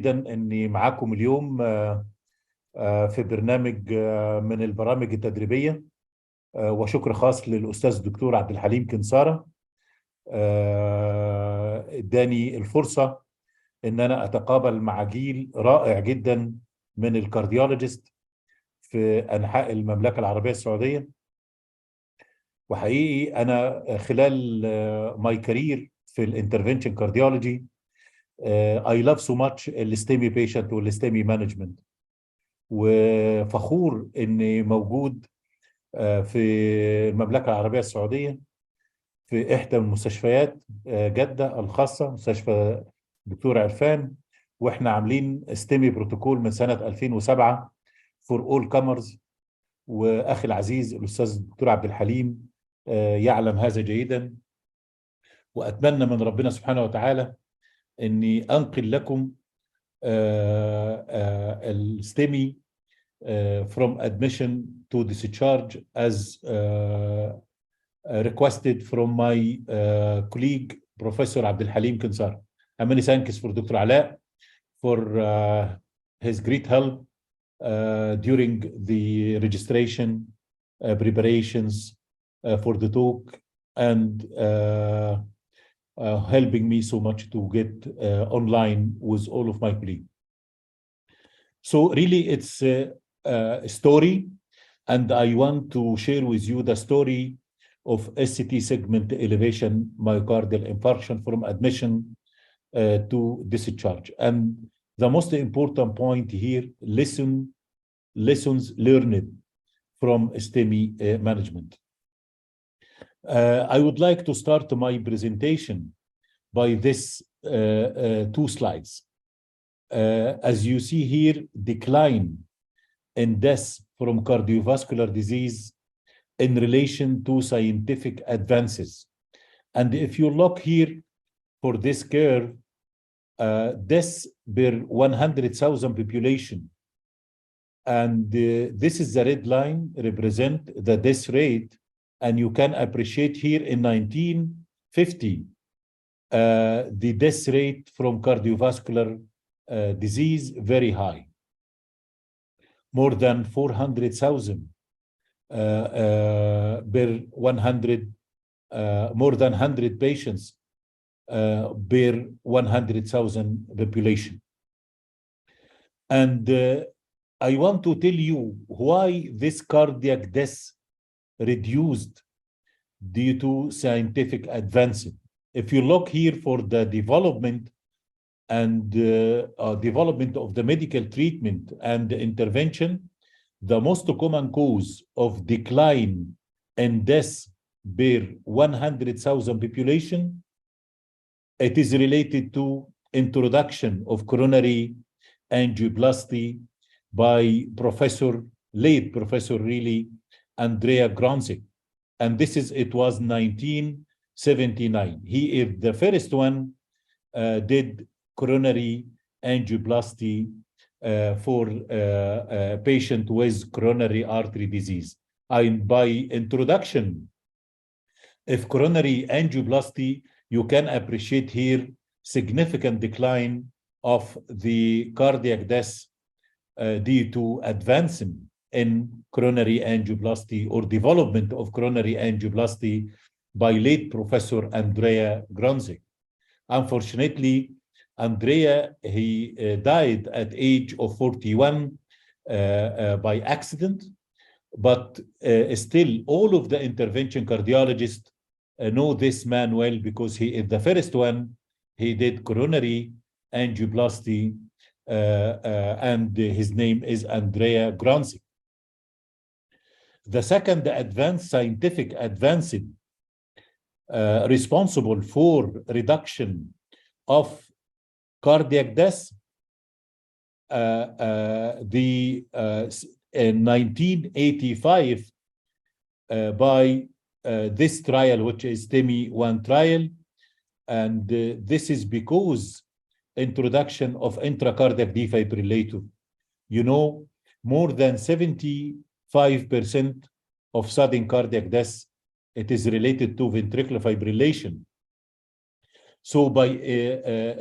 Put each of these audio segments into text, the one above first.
جدا اني معاكم اليوم في برنامج من البرامج التدريبيه، وشكر خاص للاستاذ الدكتور عبد الحليم كنصاره. اداني الفرصه ان انا اتقابل مع جيل رائع جدا من الكارديولوجيست في انحاء المملكه العربيه السعوديه. وحقيقي انا خلال ماي كارير في الانترفنشن كارديولوجي I love so much الستيمي بيشنت والستيمي مانجمنت، وفخور اني موجود في المملكه العربيه السعوديه في احدى المستشفيات جده الخاصه، مستشفى دكتور عرفان، واحنا عاملين ستيمي بروتوكول من سنه 2007 فور اول كامرز. واخي العزيز الاستاذ الدكتور عبد الحليم يعلم هذا جيدا، واتمنى من ربنا سبحانه وتعالى اني انقل لكم الستيمي from admission to discharge as requested from my colleague Professor Abdelhalim Kinsar. And many thanks for Dr. Ala for his great help during the registration preparations for the talk, and helping me so much to get online with all of my colleagues. So really it's a story, and I want to share with you the story of SCT segment elevation myocardial infarction from admission to discharge. And the most important point here, lessons learned from STEMI management. I would like to start my presentation by this two slides. As you see here, decline in death from cardiovascular disease in relation to scientific advances. And if you look here for this curve, death per 100,000 population, and this is the red line represent the death rate, and you can appreciate here in 1950 the death rate from cardiovascular disease very high, more than 400,000 per 100, more than 100 patients per 100,000 population. And I want to tell you why this cardiac death reduced due to scientific advances. If you look here for the development and development of the medical treatment and the intervention, the most common cause of decline in death per 100,000 population, it is related to introduction of coronary angioplasty by late professor really, Andrea Gronzig. And it was 1979. He is the first one did coronary angioplasty for a patient with coronary artery disease. And by introduction of coronary angioplasty, you can appreciate here significant decline of the cardiac death due to advancement in coronary angioplasty or development of coronary angioplasty by late Professor Andrea Gronzig. Unfortunately, Andrea, he died at age of 41 by accident, but still all of the intervention cardiologists know this man well, because he is the first one. He did coronary angioplasty, and his name is Andrea Gronzig. The second advanced scientific advance responsible for reduction of cardiac death, in 1985 by this trial, which is STEMI 1 trial, and this is because introduction of intracardiac defibrillator. You know, more than 75% of sudden cardiac death, it is related to ventricular fibrillation. So by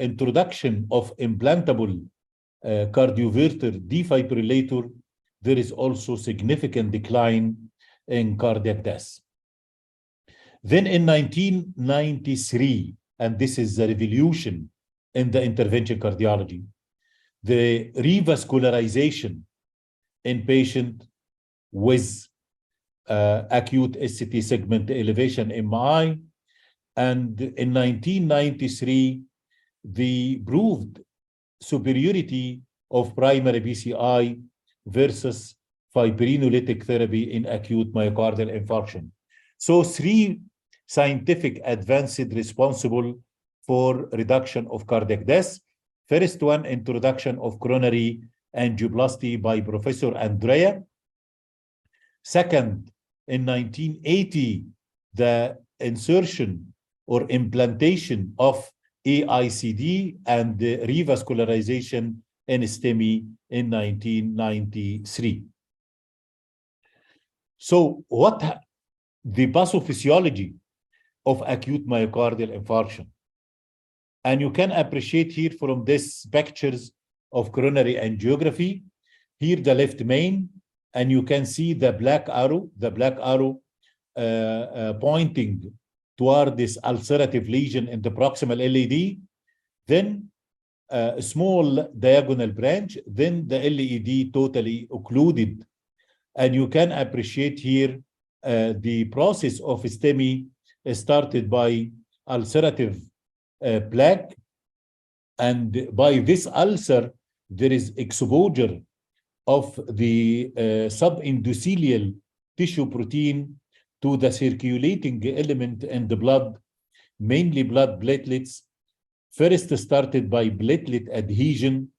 introduction of implantable cardioverter defibrillator, there is also significant decline in cardiac death. Then in 1993, and this is the revolution in the intervention cardiology, the revascularization in patient with acute SCT segment elevation MI, and in 1993, they proved superiority of primary PCI versus fibrinolytic therapy in acute myocardial infarction. So 3 scientific advances responsible for reduction of cardiac death. First one, introduction of coronary angioplasty by Professor Andrea. Second, in 1980, the insertion or implantation of AICD and the revascularization in STEMI in 1993. So what the pathophysiology of acute myocardial infarction? And you can appreciate here from these pictures of coronary angiography, here the left main, and you can see the black arrow pointing toward this ulcerative lesion in the proximal LAD, then a small diagonal branch, then the LAD totally occluded. And you can appreciate here the process of STEMI started by ulcerative plaque, and by this ulcer, there is exposure of the subendothelial tissue protein to the circulating element in the blood, mainly blood platelets. First started by platelet adhesion,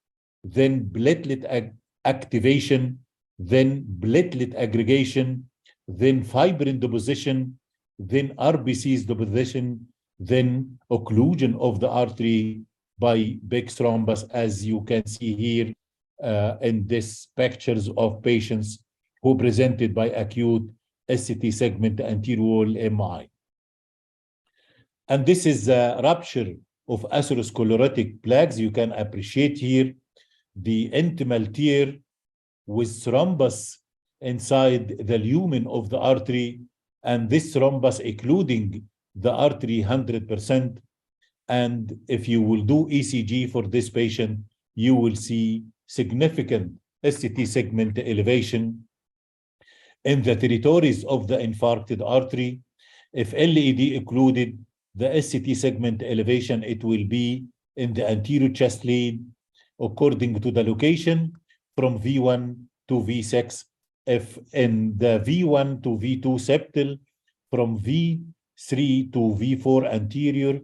then platelet activation, then platelet aggregation, then fibrin deposition, then RBCs deposition, then occlusion of the artery by big thrombus, as you can see here in these pictures of patients who presented by acute SCT segment anterior wall MI. And this is a rupture of atherosclerotic plaques. You can appreciate here the intimal tear with thrombus inside the lumen of the artery, and this thrombus occluding the artery 100%. And if you will do ECG for this patient, you will see significant SCT segment elevation in the territories of the infarcted artery. If LAD occluded, the SCT segment elevation, it will be in the anterior chest lead according to the location from V1 to V6. If in the V1 to V2 septal, from V3 to V4 anterior,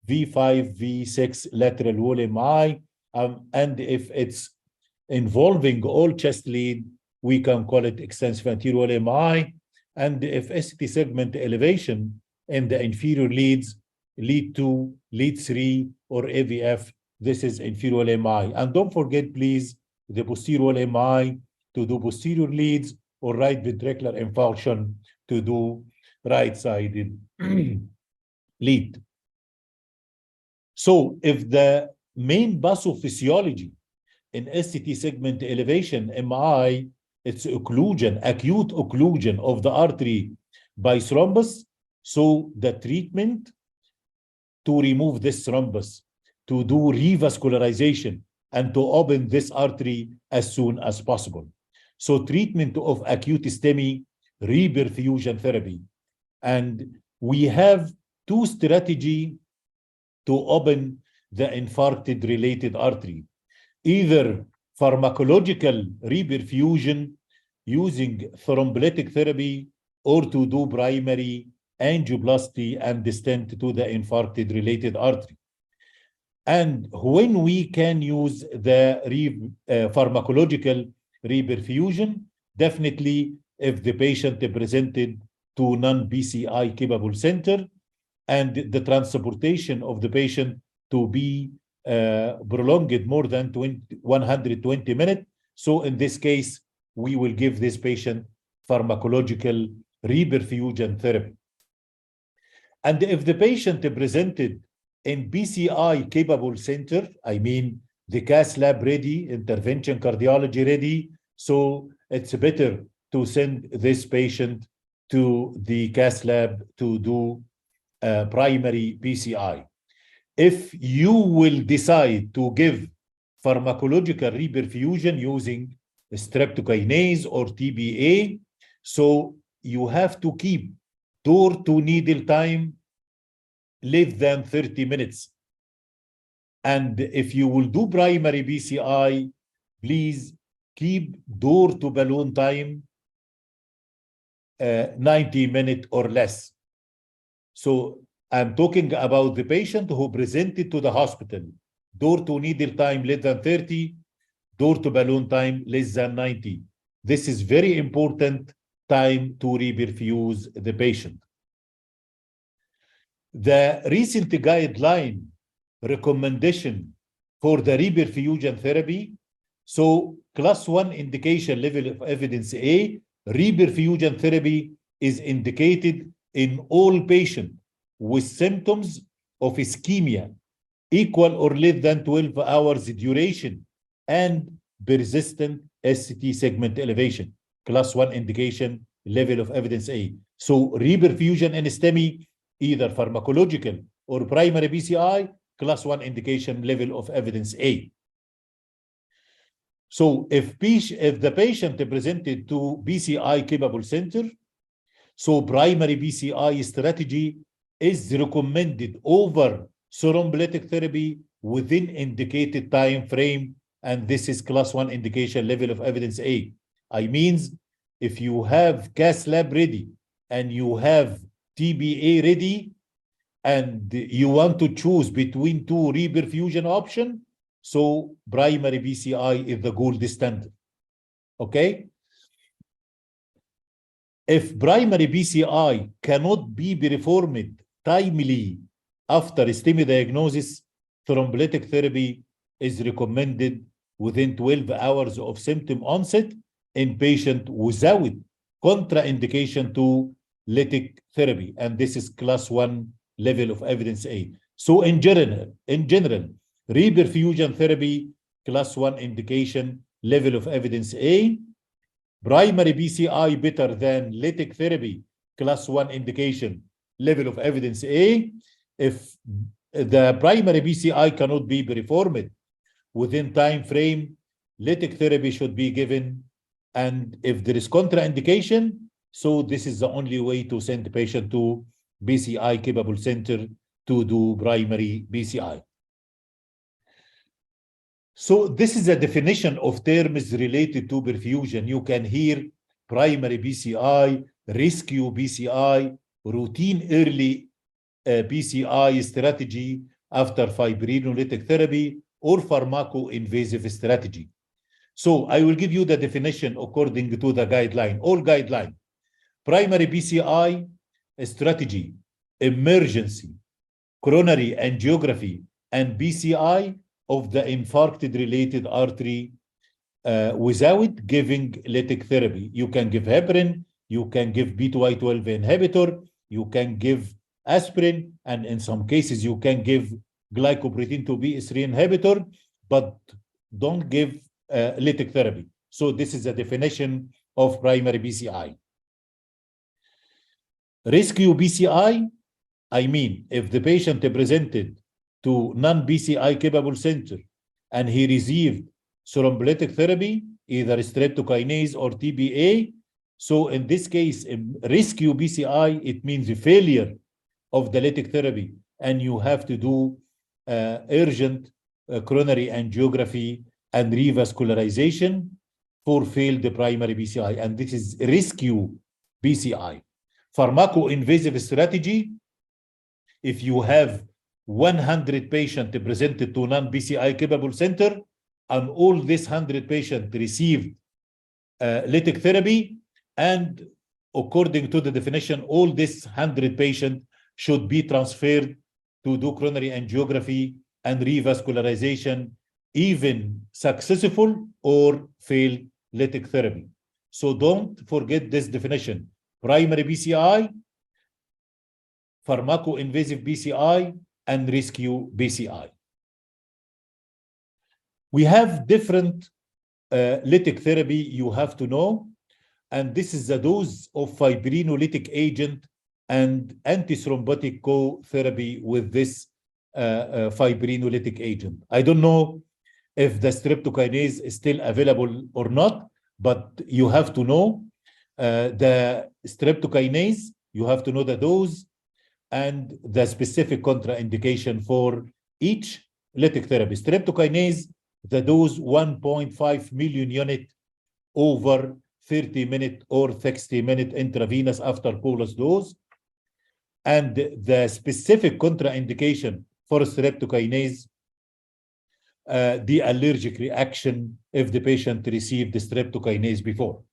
V5, V6 lateral wall MI, and if it's involving all chest lead, we can call it extensive anterior wall MI. And if SCT segment elevation in the inferior leads, lead 2, lead 3, or AVF, this is inferior wall MI. And don't forget, please, the posterior wall MI to do posterior leads, or right ventricular infarction to do right-sided lead. So if the main pathophysiology in SCT segment elevation MI, it's occlusion, acute occlusion of the artery by thrombus, so the treatment to remove this thrombus, to do revascularization, and to open this artery as soon as possible. So treatment of acute STEMI, reperfusion therapy. And we have 2 strategies to open the infarcted related artery. Either pharmacological reperfusion using thrombolytic therapy, or to do primary angioplasty and stent to the infarcted related artery. And when we can use the pharmacological reperfusion, definitely if the patient presented to non-PCI capable center, and the transportation of the patient to be prolonged more than 120 minutes. So in this case, we will give this patient pharmacological reperfusion therapy. And if the patient presented in PCI capable center, I mean the cath lab ready, intervention cardiology ready. So it's better to send this patient to the cath lab to do primary PCI. If you will decide to give pharmacological reperfusion using streptokinase or TBA, so you have to keep door to needle time less than 30 minutes. And if you will do primary BCI, please keep door to balloon time 90 minutes or less. So I'm talking about the patient who presented to the hospital. Door to needle time less than 30, door to balloon time less than 90. This is very important time to reperfuse the patient. The recent guideline recommendation for the reperfusion therapy, so class 1 indication level of evidence A, reperfusion therapy is indicated in all patients with symptoms of ischemia equal or less than 12 hours duration and persistent ST segment elevation, class 1 indication level of evidence A. So reperfusion in STEMI, either pharmacological or primary PCI, class 1 indication level of evidence A. So if the patient presented to BCI capable center, so primary BCI strategy is recommended over thrombolytic therapy within indicated time frame, and this is class 1 indication level of evidence A. I means if you have cath lab ready and you have TBA ready and you want to choose between two reperfusion options, so primary BCI is the gold standard. Okay? If primary BCI cannot be performed timely after STEMI diagnosis, thrombolytic therapy is recommended within 12 hours of symptom onset in patient without contraindication to lytic therapy, and this is class 1 level of evidence A. So in general, reperfusion therapy, class 1 indication level of evidence A. Primary BCI better than lytic therapy, class 1 indication, level of evidence A. If the primary BCI cannot be performed within time frame, lytic therapy should be given. And if there is contraindication, so this is the only way to send the patient to BCI capable center to do primary BCI. So this is a definition of terms related to perfusion. You can hear primary BCI, rescue BCI, routine early BCI strategy after fibrinolytic therapy, or pharmacoinvasive strategy. So I will give you the definition according to the guideline, all guideline. Primary BCI strategy, emergency, coronary angiography, and BCI of the infarcted related artery without giving lytic therapy. You can give heparin, you can give B2Y12 inhibitor, you can give aspirin, and in some cases you can give glycoprotein 2B3 inhibitor, but don't give lytic therapy. So this is a definition of primary BCI. Rescue BCI, I mean, if the patient presented to non-BCI capable center and he received thrombolytic therapy, either streptokinase or TBA, so in this case, rescue BCI, it means a failure of the lytic therapy, and you have to do urgent coronary angiography and revascularization for failed primary BCI, and this is rescue BCI. Pharmacoinvasive strategy, if you have 100 patients presented to non-BCI capable center, and all this 100 patients received lytic therapy, and according to the definition, all this 100 patients should be transferred to do coronary angiography and revascularization, even successful or failed lytic therapy. So don't forget this definition. Primary BCI, pharmacoinvasive BCI, and rescue BCI. We have different lytic therapy you have to know, and this is the dose of fibrinolytic agent and antithrombotic co-therapy with this fibrinolytic agent. I don't know if the streptokinase is still available or not, but you have to know the streptokinase, you have to know the dose and the specific contraindication for each lytic therapy. Streptokinase, the dose 1.5 million unit over 30-minute or 60-minute intravenous after bolus dose. And the specific contraindication for streptokinase, the allergic reaction if the patient received the streptokinase before.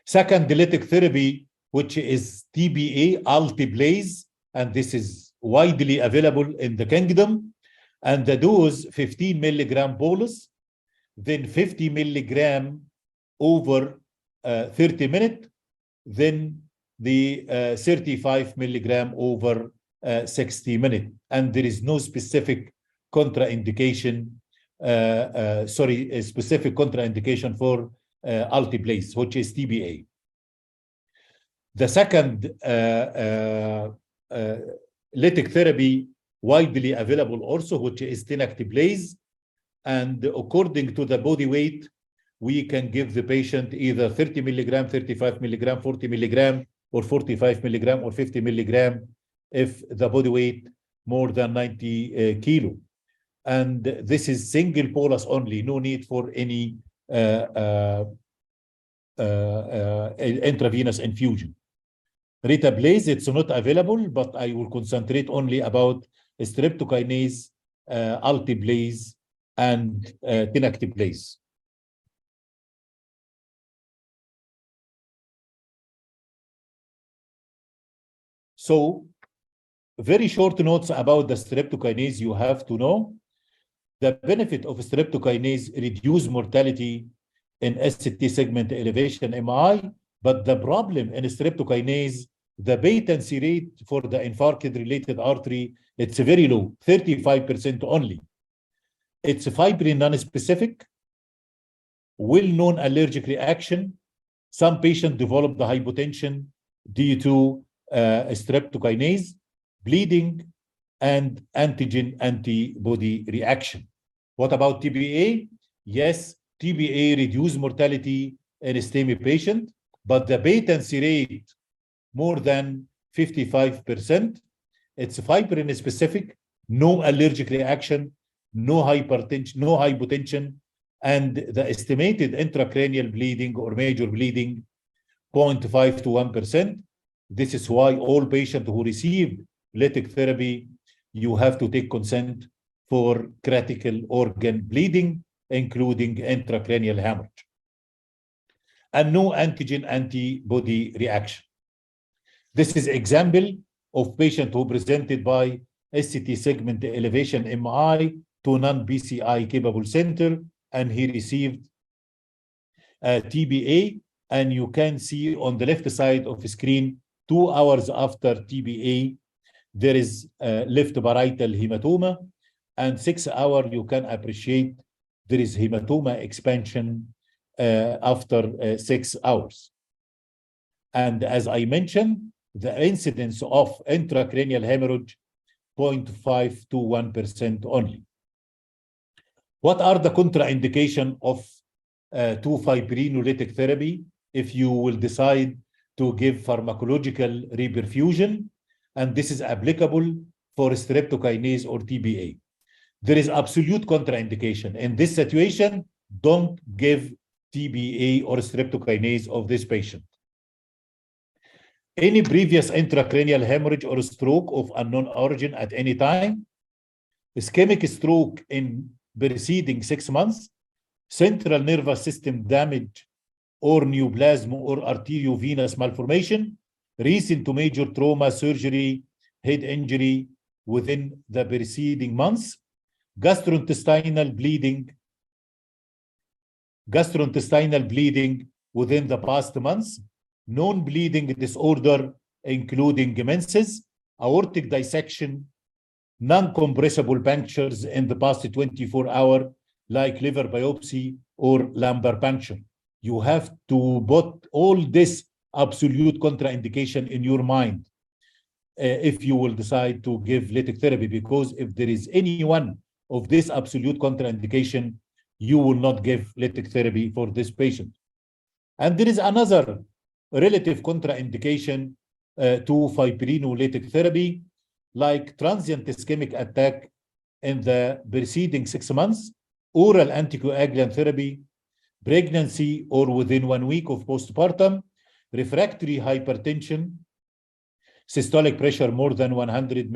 Second lytic therapy, which is TBA, alteplase, and this is widely available in the kingdom. And the dose 15 milligram bolus, then 50 milligram over 30 minutes, then the 35 milligram over 60 minutes. And there is no specific contraindication, a specific contraindication for alteplase, which is TBA. The second lytic therapy widely available also, which is tenecteplase, and according to the body weight, we can give the patient either 30 milligram, 35 milligram, 40 milligram, or 45 milligram, or 50 milligram if the body weight more than 90 kilo. And this is single bolus only, no need for any intravenous infusion. Ritaplase, it's not available, but I will concentrate only about streptokinase, alteplase, and tenecteplase. So, very short notes about the streptokinase you have to know. The benefit of streptokinase reduce mortality in ST segment elevation MI, but the problem in streptokinase, the patency rate for the infarct-related artery, it's very low, 35% only. It's fibrin non-specific, well-known allergic reaction. Some patients develop the hypotension due to streptokinase, bleeding, and antigen-antibody reaction. What about TBA? Yes, TBA reduce mortality in a STEMI patient, but the patency rate more than 55%. It's fibrin specific, no allergic reaction, no hypertension, no hypotension, and the estimated intracranial bleeding or major bleeding 0.5 to 1%. This is why all patients who receive lytic therapy, you have to take consent for critical organ bleeding, including intracranial hemorrhage. And no antigen-antibody reaction. This is example of patient who presented by ST segment elevation MI to non-BCI capable center, and he received TBA, and you can see on the left side of the screen, 2 hours after TBA, there is left parietal hematoma, and 6 hours you can appreciate there is hematoma expansion after 6 hours. And as I mentioned, the incidence of intracranial hemorrhage 0.5 to 1% only. What are the contraindications of 2-fibrinolytic therapy if you will decide to give pharmacological reperfusion? And this is applicable for streptokinase or TBA. There is absolute contraindication. In this situation, don't give TBA or streptokinase of this patient. Any previous intracranial hemorrhage or stroke of unknown origin at any time, ischemic stroke in preceding 6 months, central nervous system damage or neoplasm or arteriovenous malformation, recent to major trauma, surgery, head injury within the preceding months, gastrointestinal bleeding within the past months, known bleeding disorder including menses, aortic dissection, non-compressible punctures in the past 24 hours, like liver biopsy or lumbar puncture. You have to put all this absolute contraindication in your mind if you will decide to give lytic therapy, because if there is any one of this absolute contraindication, you will not give lytic therapy for this patient. And there is another relative contraindication to fibrinolytic therapy, like transient ischemic attack in the preceding 6 months, oral anticoagulant therapy, pregnancy or within 1 week of postpartum, refractory hypertension, systolic pressure more than 100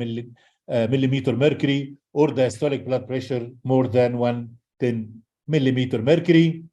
millimeter mercury, or diastolic blood pressure more than 110 millimeter mercury.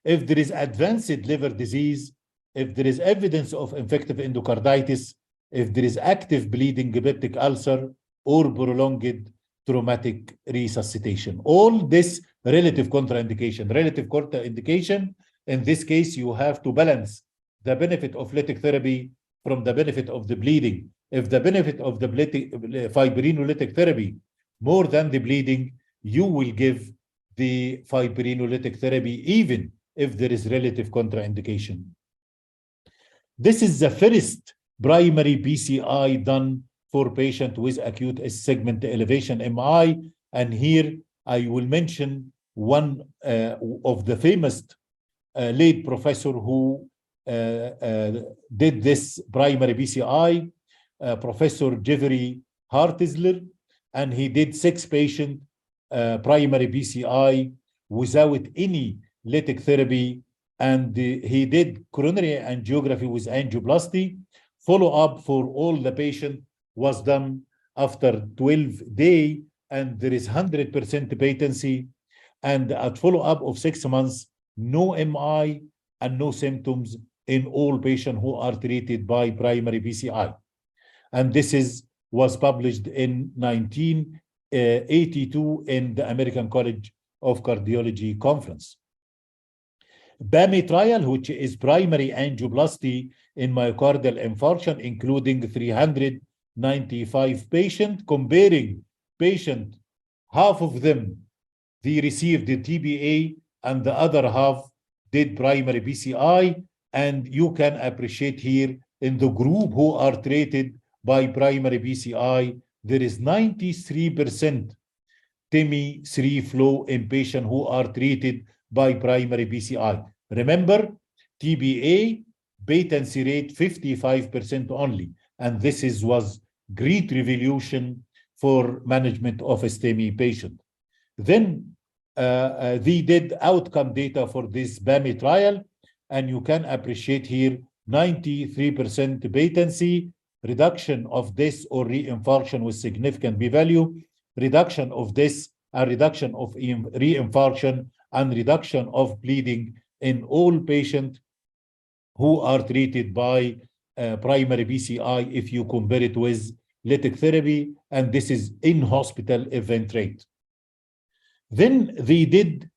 If there is advanced liver disease, if there is evidence of infective endocarditis, if there is active bleeding peptic ulcer, or prolonged traumatic resuscitation. All this relative contraindication. Relative contraindication, in this case, you have to balance the benefit of lytic therapy from the benefit of the bleeding. If the benefit of the fibrinolytic therapy more than the bleeding, you will give the fibrinolytic therapy even if there is relative contraindication. This is the first primary PCI done for patient with acute segment elevation MI. And here I will mention one of the famous late professor who did this primary PCI, Professor Jeffrey Hartisler, and he did 6 patient primary PCI without any lytic therapy, and he did coronary angiography with angioplasty. Follow-up for all the patient was done after 12 days, and there is 100% patency, and at follow-up of 6 months, no MI and no symptoms in all patients who are treated by primary PCI. And this was published in 1982 in the American College of Cardiology conference. BAMI trial, which is primary angioplasty in myocardial infarction, including 395 patients, comparing patient, half of them, they received the TBA, and the other half did primary PCI. And you can appreciate here in the group who are treated by primary PCI, there is 93% TEMI 3 flow in patients who are treated by primary PCI. Remember, TBA patency rate 55% only, and this was great revolution for management of a STEMI patient. Then they did outcome data for this BAMI trial, and you can appreciate here 93% patency, reduction of this or reinfarction with significant p-value, reduction of this, and reduction of reinfarction, and reduction of bleeding in all patients who are treated by primary PCI if you compare it with lytic therapy, and this is in-hospital event rate. Then they did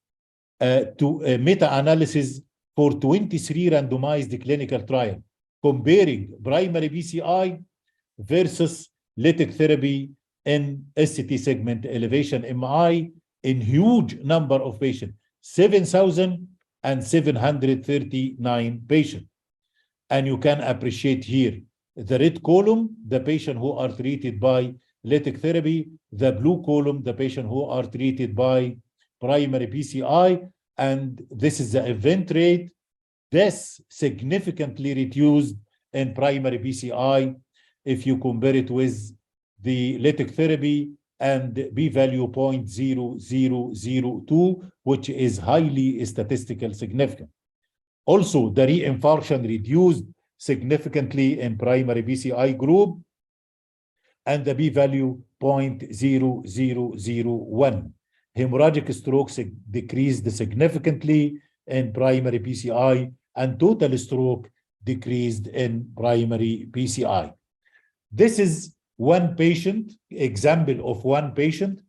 meta-analysis for 23 randomized clinical trial, comparing primary PCI versus lytic therapy in ST segment elevation MI in huge number of patients, 7,739 patients. And you can appreciate here, the red column, the patient who are treated by lytic therapy, the blue column, the patient who are treated by primary PCI, and this is the event rate. This significantly reduced in primary PCI if you compare it with the lytic therapy, and p-value 0.0002, which is highly statistical significant. Also, the reinfarction reduced significantly in primary PCI group, and the p-value 0.0001. Hemorrhagic strokes decreased significantly in primary PCI, and total stroke decreased in primary PCI. This is one patient, example of one patient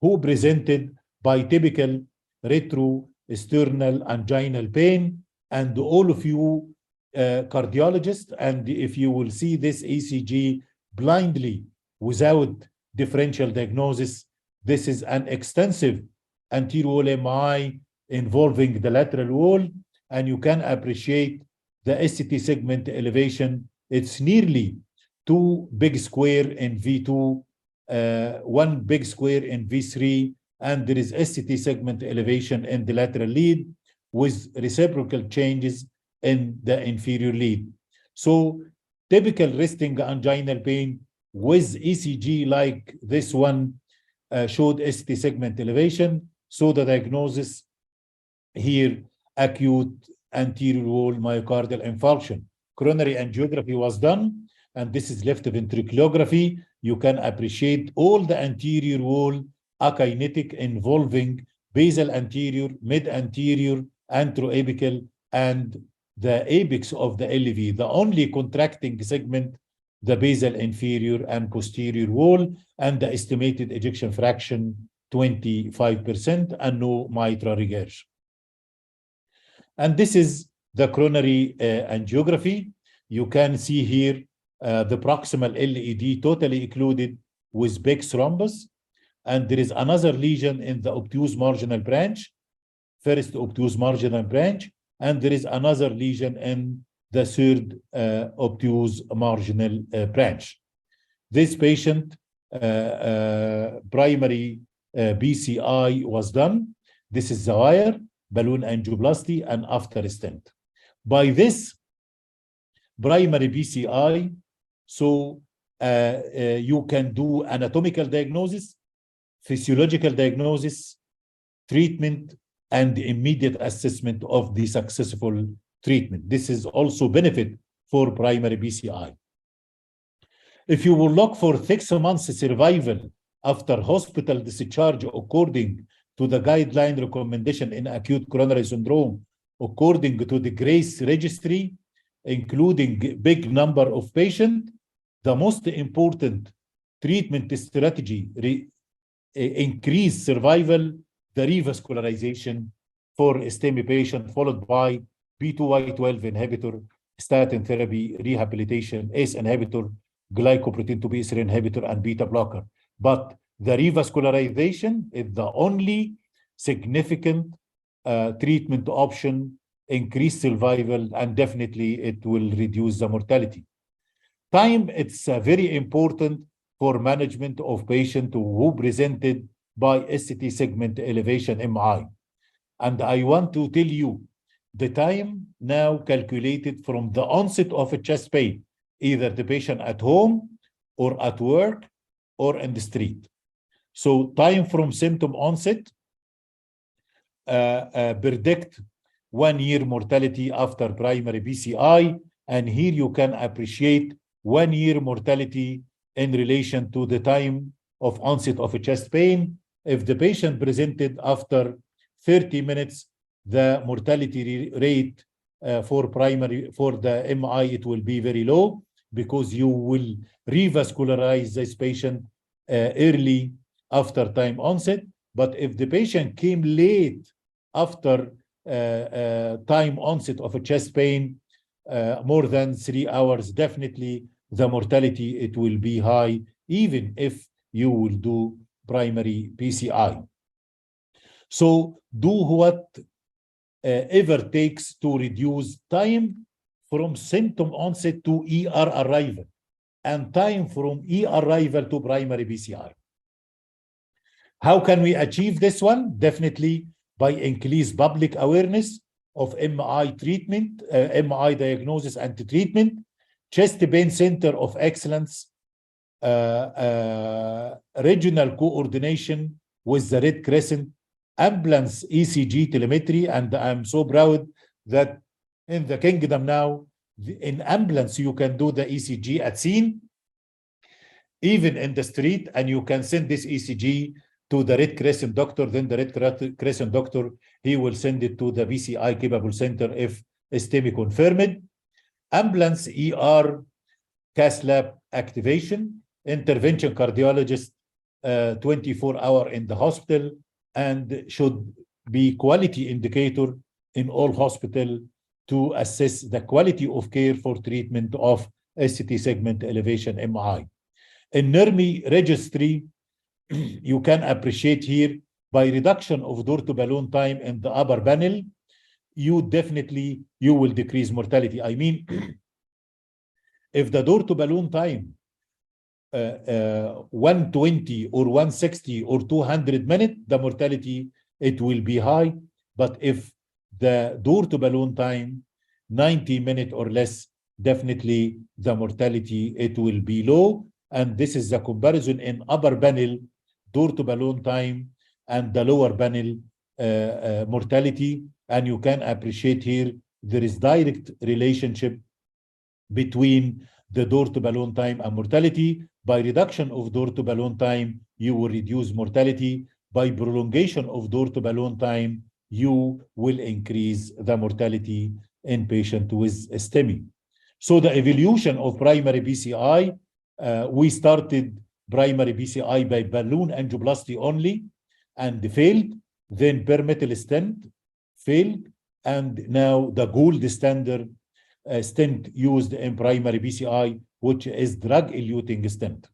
who presented by typical retrosternal anginal pain, and all of you cardiologists, and if you will see this ECG blindly without differential diagnosis, this is an extensive anterior wall MI involving the lateral wall, and you can appreciate the ST segment elevation. It's nearly 2 big square in V2, 1 big square in V3, and there is ST segment elevation in the lateral lead with reciprocal changes in the inferior lead. So typical resting anginal pain with ECG like this one showed ST segment elevation. So the diagnosis here, acute anterior wall myocardial infarction. Coronary angiography was done, and this is left ventriculography. You can appreciate all the anterior wall akinetic involving basal anterior, mid anterior, anteroapical, and the apex of the LV. The only contracting segment, the basal inferior and posterior wall, and the estimated ejection fraction 25%, and no mitral regurg. And this is the coronary angiography. You can see here the proximal LED totally occluded with big thrombus. And there is another lesion in the obtuse marginal branch, first obtuse marginal branch, and there is another lesion in the third obtuse marginal branch. This patient, primary BCI was done. This is the wire, balloon angioplasty, and after stent. By this primary BCI, so you can do anatomical diagnosis, physiological diagnosis, treatment, and immediate assessment of the successful treatment. This is also benefit for primary BCI. If you will look for 6 months survival after hospital discharge according to the guideline recommendation in acute coronary syndrome, according to the GRACE registry, including big number of patients, the most important treatment strategy increase survival, the revascularization for STEMI patient, followed by B2Y12 inhibitor, statin therapy, rehabilitation, ACE inhibitor, glycoprotein 2B3 inhibitor, and beta blocker. But the revascularization is the only significant treatment option, increase survival, and definitely it will reduce the mortality. Time, it's very important for management of patient who presented by ST segment elevation MI. And I want to tell you the time now calculated from the onset of a chest pain, either the patient at home or at work or in the street. So time from symptom onset predict 1 year mortality after primary BCI. And here you can appreciate 1 year mortality in relation to the time of onset of a chest pain. If the patient presented after 30 minutes, the mortality rate for the MI, it will be very low because you will revascularize this patient early after time onset. But if the patient came late after time onset of a chest pain, more than 3 hours, definitely the mortality, it will be high, even if you will do primary PCI. So do what ever takes to reduce time from symptom onset to ER arrival and time from ER arrival to primary PCI. How can we achieve this one? Definitely by increased public awareness of MI treatment, MI diagnosis and treatment, chest pain center of excellence, regional coordination with the Red Crescent, ambulance ECG telemetry. And I'm so proud that in the kingdom now, in ambulance, you can do the ECG at scene, even in the street, and you can send this ECG to the Red Crescent doctor. Then the Red Crescent doctor, he will send it to the BCI capable center if STEMI confirmed. Ambulance ER cath lab activation, intervention cardiologist 24-hour in the hospital, and should be quality indicator in all hospital to assess the quality of care for treatment of ST segment elevation MI. In NERMI registry, you can appreciate here by reduction of door-to-balloon time in the upper panel, you will decrease mortality. I mean, if the door-to-balloon time 120 or 160 or 200 minutes, the mortality, it will be high. But if the door-to-balloon time 90 minutes or less, definitely the mortality, it will be low. And this is the comparison in upper panel door-to-balloon time and the lower panel mortality. And you can appreciate here there is direct relationship between the door-to-balloon time and mortality. By reduction of door-to-balloon time, you will reduce mortality. By prolongation of door-to-balloon time, you will increase the mortality in patient with STEMI. So the evolution of primary PCI, we started primary PCI by balloon angioplasty only and failed, then bare metal stent failed, and now the gold standard stent used in primary PCI, which is drug-eluting stent.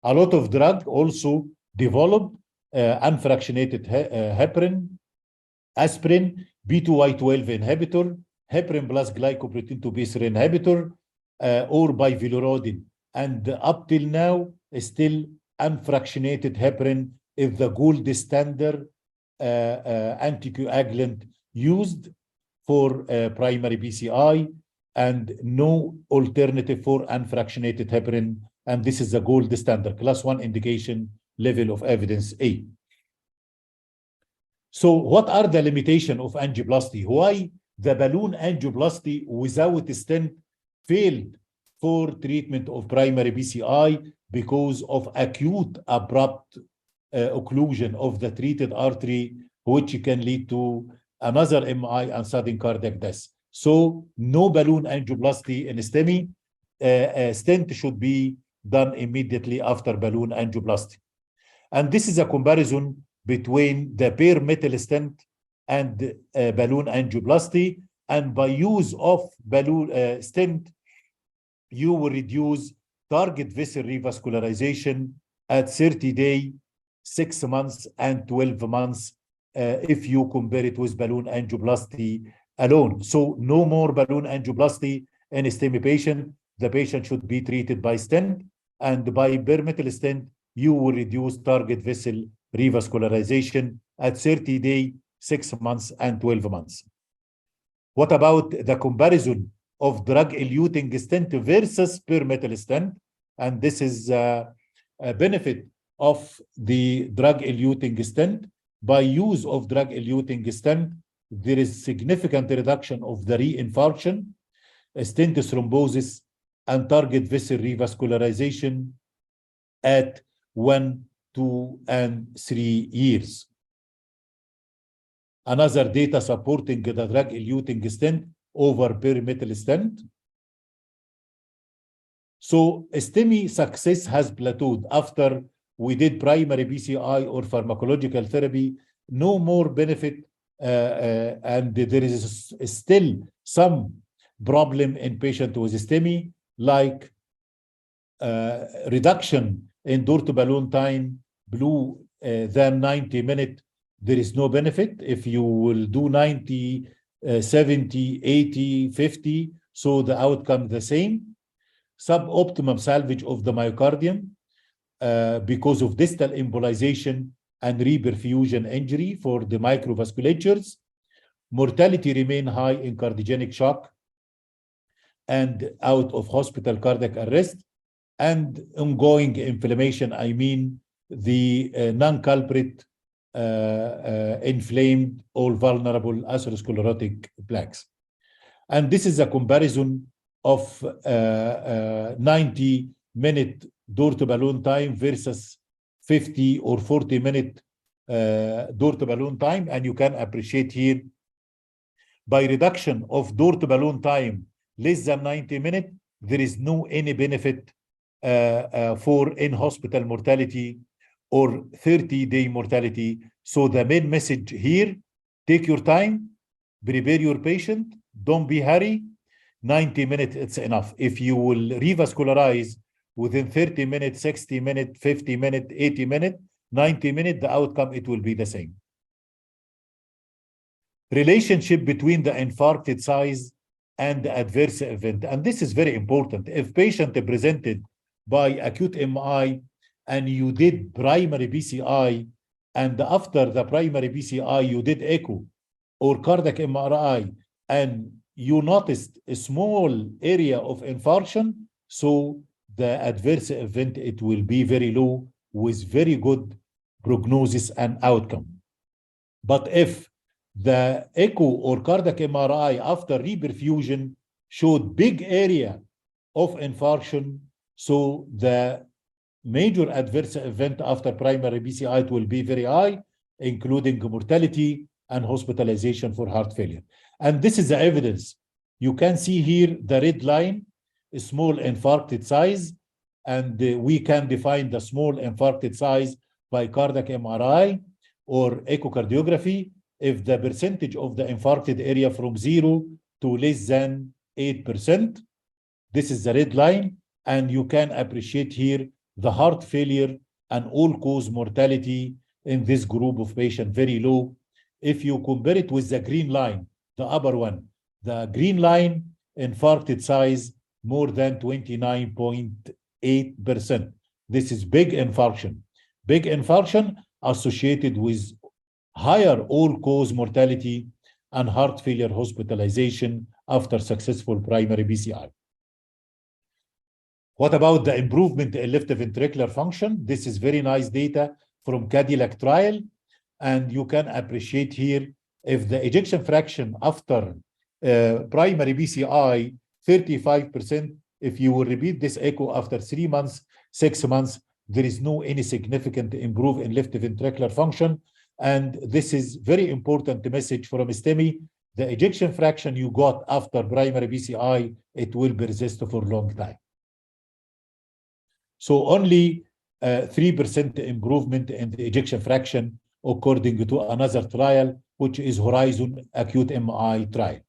A lot of drug also developed, unfractionated heparin, aspirin, B2Y12 inhibitor, heparin plus glycoprotein 2B3 inhibitor, or bivalirudin. And up till now, still unfractionated heparin is the gold standard anticoagulant used for primary PCI, and no alternative for unfractionated heparin. And this is the gold standard, class 1 indication, level of evidence A. So what are the limitations of angioplasty? Why the balloon angioplasty without stent failed for treatment of primary PCI? Because of acute abrupt occlusion of the treated artery, which can lead to another MI and sudden cardiac death. So no balloon angioplasty in STEMI. Stent should be done immediately after balloon angioplasty. And this is a comparison between the bare metal stent and balloon angioplasty. And by use of balloon stent, you will reduce target vessel revascularization at 30 days, 6 months, and 12 months if you compare it with balloon angioplasty alone. So no more balloon angioplasty in a STEMI patient. The patient should be treated by stent, and by bare metal stent, you will reduce target vessel revascularization at 30 days, 6 months, and 12 months. What about the comparison of drug-eluting stent versus bare metal stent? And this is a benefit of the drug-eluting stent. By use of drug-eluting stent, there is significant reduction of the reinfarction, stent thrombosis, and target vessel revascularization at 1, 2, and 3 years. Another data supporting the drug-eluting stent over bare metal stent. So STEMI success has plateaued after we did primary PCI or pharmacological therapy. No more benefit, and there is still some problem in patient with STEMI, like reduction in door-to-balloon time below than 90 minutes. There is no benefit. If you will do 90, 70, 80, 50, so the outcome the same. Suboptimum salvage of the myocardium because of distal embolization and reperfusion injury for the microvasculatures. Mortality remain high in cardiogenic shock and out of hospital cardiac arrest, and ongoing inflammation. I mean the non-culprit inflamed or vulnerable atherosclerotic plaques. And this is a comparison of 90-minute door-to-balloon time versus 50 or 40-minute door-to-balloon time. And you can appreciate here, by reduction of door-to-balloon time less than 90 minutes, there is no any benefit for in-hospital mortality or 30-day mortality. So the main message here, take your time, prepare your patient, don't be hurry. 90 minutes, it's enough. If you will revascularize within 30 minutes, 60 minutes, 50 minutes, 80 minutes, 90 minutes, the outcome, it will be the same. Relationship between the infarcted size and the adverse event. And this is very important. If patient presented by acute MI and you did primary BCI, and after the primary BCI, you did echo or cardiac MRI, and you noticed a small area of infarction, so the adverse event, it will be very low with very good prognosis and outcome. But if the echo or cardiac MRI after reperfusion showed big area of infarction, so the major adverse event after primary BCI, it will be very high, including mortality and hospitalization for heart failure. And this is the evidence. You can see here the red line, a small infarcted size, and we can define the small infarcted size by cardiac MRI or echocardiography if the percentage of the infarcted area from 0 to less than 8%. This is the red line, and you can appreciate here the heart failure and all-cause mortality in this group of patients very low. If you compare it with the green line, the upper one, the green line, infarcted size more than 29.8%. This is big infarction. Big infarction associated with higher all-cause mortality and heart failure hospitalization after successful primary BCI. What about the improvement in left ventricular function? This is very nice data from Cadillac trial, and you can appreciate here if the ejection fraction after primary BCI 35%, if you will repeat this echo after 3 months, 6 months, there is no any significant improvement in left ventricular function. And this is very important message from STEMI. The ejection fraction you got after primary BCI, it will persist for a long time. So only 3% improvement in the ejection fraction according to another trial, which is Horizon Acute MI trial.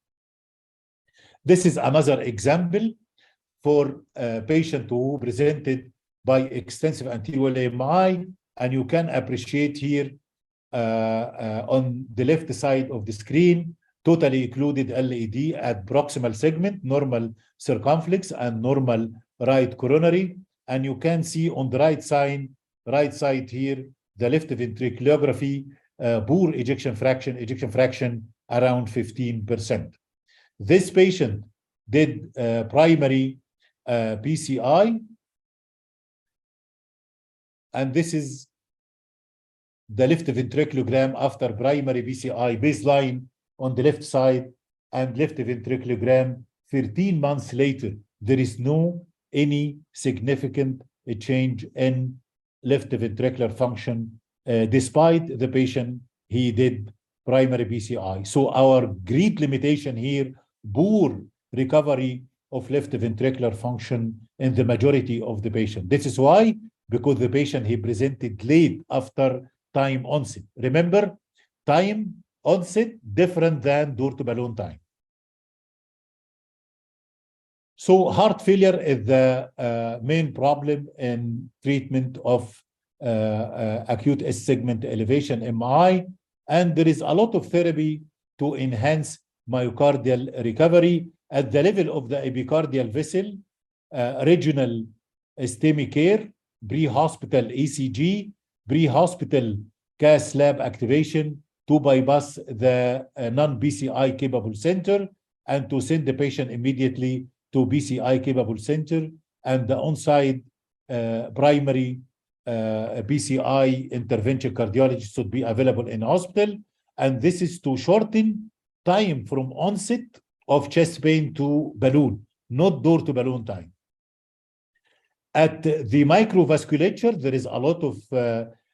This is another example for a patient who presented by extensive anterior MI, and you can appreciate here on the left side of the screen, totally occluded LAD at proximal segment, normal circumflex, and normal right coronary. And you can see on the right side here, the left ventriculography, poor ejection fraction around 15%. This patient did primary PCI, and this is the left ventriculogram after primary PCI baseline on the left side, and left ventriculogram 13 months later. There is no any significant change in left ventricular function despite the patient he did primary PCI. So our great limitation here, poor recovery of left ventricular function in the majority of the patient. This is why, because the patient he presented late after time onset. Remember, time onset different than door to balloon time. So heart failure is the main problem in treatment of acute S-segment elevation MI, and there is a lot of therapy to enhance myocardial recovery at the level of the epicardial vessel, regional STEMI care, pre-hospital ECG, pre-hospital cath lab activation to bypass the non-BCI capable center and to send the patient immediately to BCI capable center, and the on-site primary BCI intervention cardiologist should be available in hospital. And this is to shorten time from onset of chest pain to balloon, not door to balloon time. At the microvasculature, there is a lot of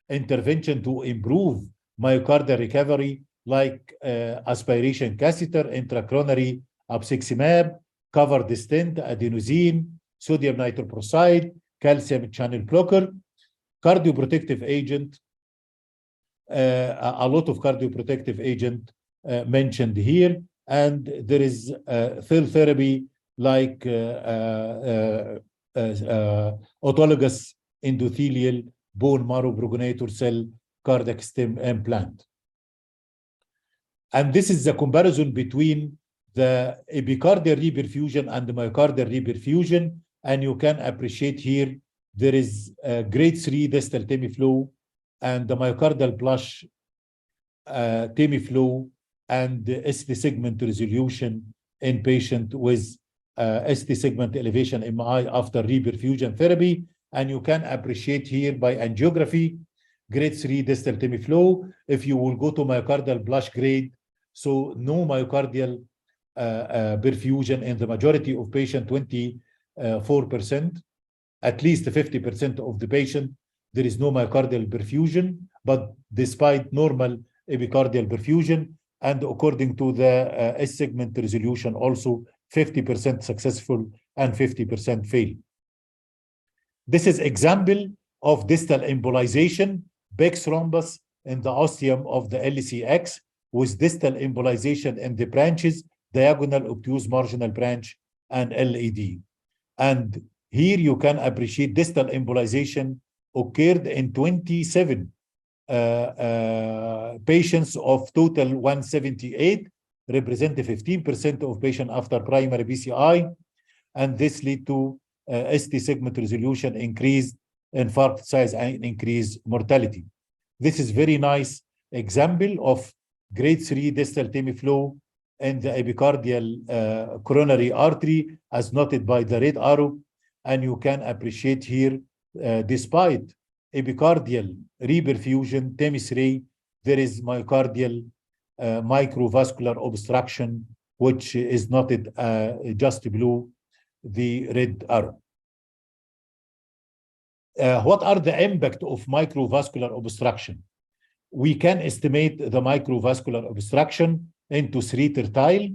intervention to improve myocardial recovery, like aspiration catheter, intracoronary apixaban, covered stent, adenosine, sodium nitroprusside, calcium channel blocker, cardioprotective agent, a lot of cardioprotective agent mentioned here, and there is cell therapy like autologous endothelial bone marrow progenitor cell cardiac stem implant. And this is the comparison between the epicardial reperfusion and the myocardial reperfusion. And you can appreciate here, there is a grade 3 distal TEMI flow and the myocardial blush TEMI flow and the ST segment resolution in patient with ST segment elevation MI after reperfusion therapy. And you can appreciate here by angiography, grade 3 distal TEMI flow. If you will go to myocardial blush grade, so no myocardial perfusion in the majority of patient, 24%, at least 50% of the patient, there is no myocardial perfusion, but despite normal epicardial perfusion, and according to the S segment resolution, also 50% successful and 50% fail. This is example of distal embolization, Beck's thrombus in the ostium of the LCX with distal embolization in the branches, diagonal, obtuse, marginal branch, and LAD. And here you can appreciate distal embolization occurred in 27 patients of total 178, represent 15% of patients after primary PCI, and this lead to ST segment resolution, increased infarct size, and increased mortality. This is very nice example of grade 3 distal TEMI flow in the epicardial coronary artery, as noted by the red arrow. And you can appreciate here, despite epicardial reperfusion, TEMI-3, there is myocardial microvascular obstruction, which is noted just below the red arrow. What are the impact of microvascular obstruction? We can estimate the microvascular obstruction into 3 tertile.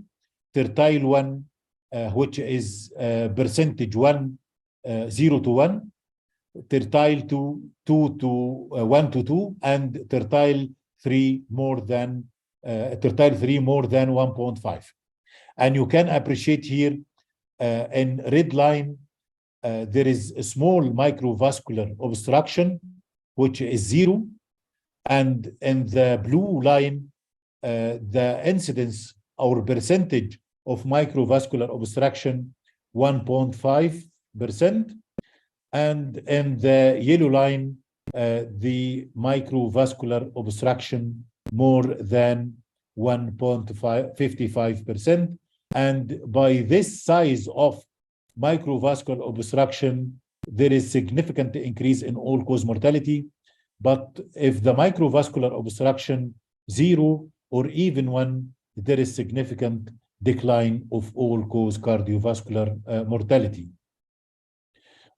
Tertile 1, which is percentage 1, 0 to 1. Tertile 2, 1 to 2, and tertile 3 more than 1.5. And you can appreciate here in red line, there is a small microvascular obstruction, which is 0. And in the blue line, the incidence or percentage of microvascular obstruction, 1.5%. And in the yellow line, the microvascular obstruction more than 1.55%. And by this size of microvascular obstruction, there is significant increase in all-cause mortality. But if the microvascular obstruction 0 or even 1, there is significant decline of all-cause cardiovascular mortality.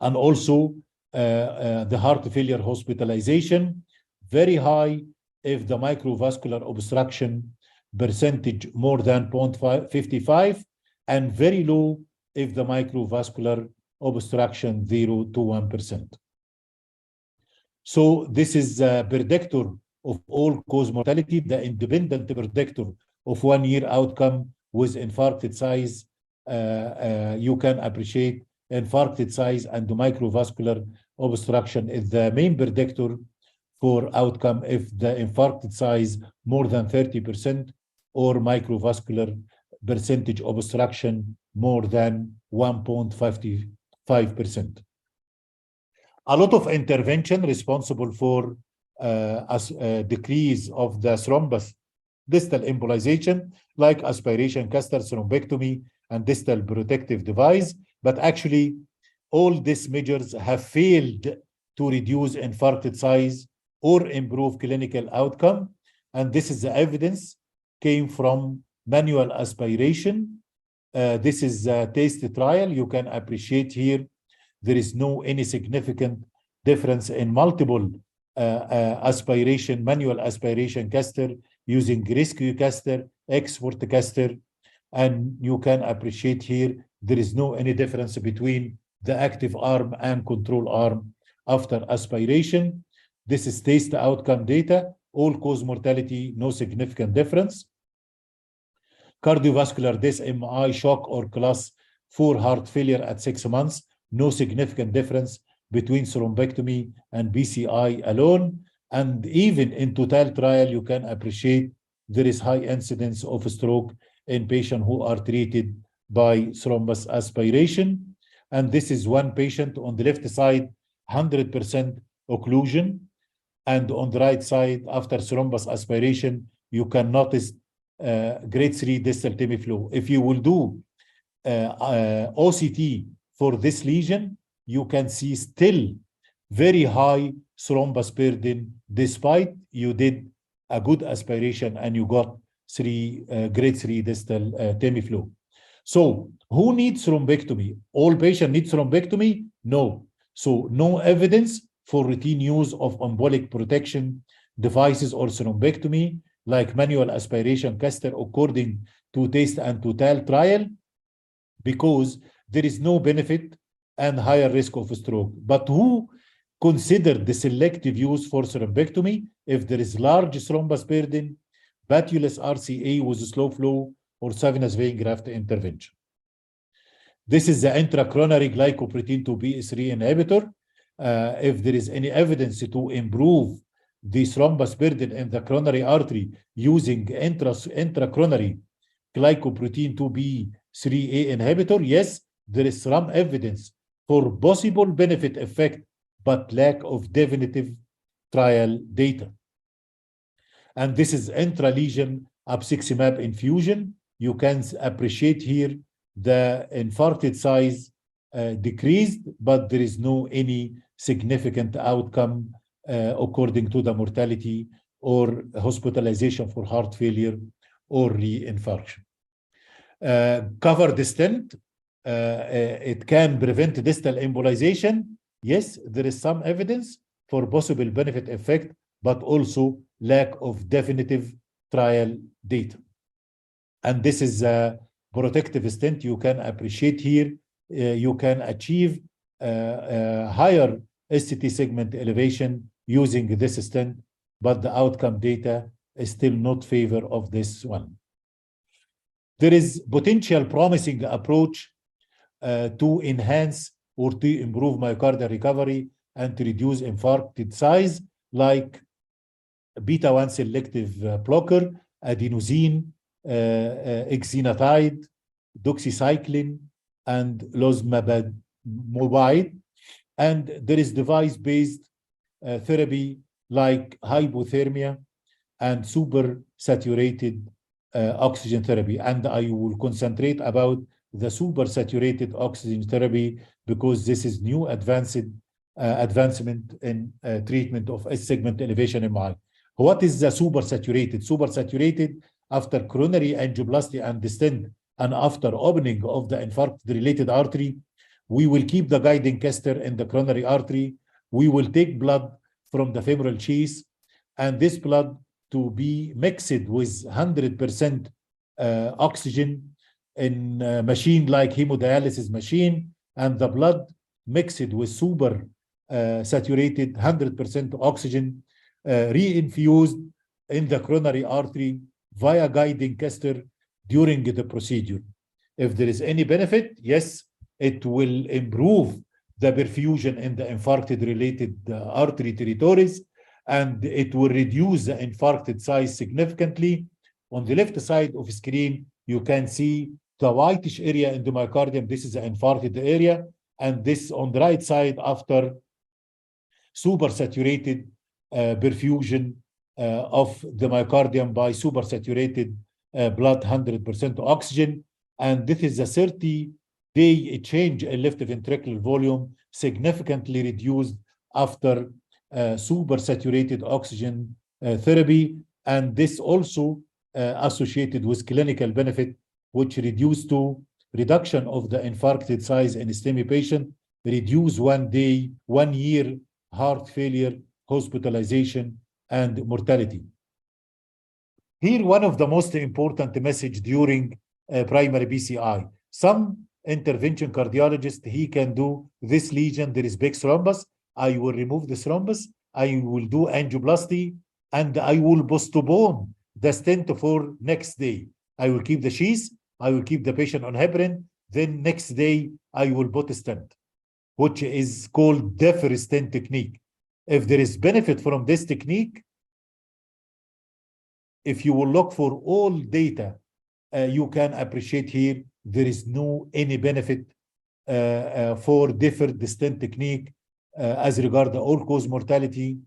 And also the heart failure hospitalization, very high if the microvascular obstruction percentage more than 0.55, and very low if the microvascular obstruction 0 to 1%. So this is a predictor of all-cause mortality, the independent predictor of 1-year outcome with infarcted size. You can appreciate infarcted size and the microvascular obstruction is the main predictor for outcome if the infarcted size more than 30% or microvascular percentage obstruction more than 1.55%. A lot of intervention responsible for decrease of the thrombus distal embolization, like aspiration, catheter, thrombectomy, and distal protective device. But actually, all these measures have failed to reduce infarcted size or improve clinical outcome. And this is the evidence came from manual aspiration. This is a taste trial. You can appreciate here, there is no any significant difference in multiple aspiration, manual aspiration catheter using rescue catheter, export catheter. And you can appreciate here, there is no any difference between the active arm and control arm after aspiration. This is taste outcome data, all-cause mortality, no significant difference. Cardiovascular death, MI, shock, or class 4 heart failure at 6 months, no significant difference between thrombectomy and BCI alone. And even in total trial, you can appreciate there is high incidence of stroke in patients who are treated by thrombus aspiration. And this is one patient on the left side, 100% occlusion. And on the right side, after thrombus aspiration, you can notice grade 3 distal TEMI flow. If you will do OCT for this lesion, you can see still very high thrombus burden, despite you did a good aspiration and you got grade 3 distal TEMI flow. So who needs thrombectomy? All patients need thrombectomy? No. So no evidence for routine use of embolic protection devices or thrombectomy, like manual aspiration catheter according to TASTE and TOTAL trial, because there is no benefit and higher risk of stroke. But who considered the selective use for thrombectomy if there is large thrombus burden, patulous RCA with slow flow, or savinous vein graft intervention? This is the intracoronary glycoprotein 2B3 inhibitor. If there is any evidence to improve the thrombus burden in the coronary artery using intracoronary glycoprotein 2B3A inhibitor, yes, there is some evidence for possible benefit effect, but lack of definitive trial data. And this is intralesion abciximab infusion. You can appreciate here the infarcted size decreased, but there is no any significant outcome according to the mortality or hospitalization for heart failure or reinfarction. Covered stent, it can prevent distal embolization. Yes, there is some evidence for possible benefit effect, but also lack of definitive trial data. And this is a protective stent. You can appreciate here, you can achieve higher ST segment elevation using this stent, but the outcome data is still not favor of this one. There is potential promising approach to enhance or to improve myocardial recovery and to reduce infarcted size, like beta-1 selective blocker, adenosine, exenatide, doxycycline, and losmapimod. And there is device-based therapy like hypothermia and supersaturated oxygen therapy. And I will concentrate about the supersaturated oxygen therapy because this is new advancement in treatment of S-segment elevation MI. What is the supersaturated? Supersaturated after coronary angioplasty and stent and after opening of the infarct-related artery, we will keep the guiding catheter in the coronary artery. We will take blood from the femoral sheath, and this blood to be mixed with 100% oxygen in a machine like hemodialysis machine, and the blood mixed with super saturated 100% oxygen reinfused in the coronary artery via guiding catheter during the procedure. If there is any benefit, yes, it will improve the perfusion in the infarcted related artery territories, and it will reduce the infarcted size significantly. On the left side of the screen, you can see the whitish area in the myocardium. This is the infarcted area, and this on the right side after supersaturated perfusion of the myocardium by supersaturated blood 100% oxygen. And this is a 30-day change in left ventricular volume, significantly reduced after supersaturated oxygen therapy. And this also associated with clinical benefit, which reduced to reduction of the infarcted size in STEMI patient, reduce 1 year heart failure, hospitalization, and mortality. Here, one of the most important message during primary PCI. Some intervention cardiologist, he can do this lesion, there is big thrombus, I will remove the thrombus, I will do angioplasty, and I will postpone the stent for next day. I will keep the sheath, I will keep the patient on heparin, then next day I will put a stent, which is called defer stent technique. If there is benefit from this technique, if you will look for all data, you can appreciate here there is no any benefit for different stent technique as regard the all-cause mortality,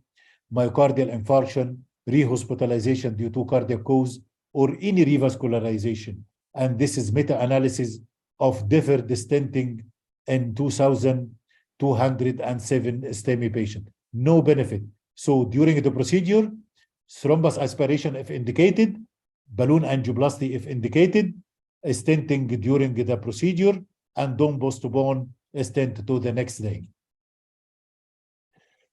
myocardial infarction, rehospitalization due to cardiac cause, or any revascularization. And this is meta-analysis of different stenting in 2,207 STEMI patients. No benefit. So during the procedure, thrombus aspiration if indicated, balloon angioplasty if indicated, stenting during the procedure, and don't postpone stent to the next day.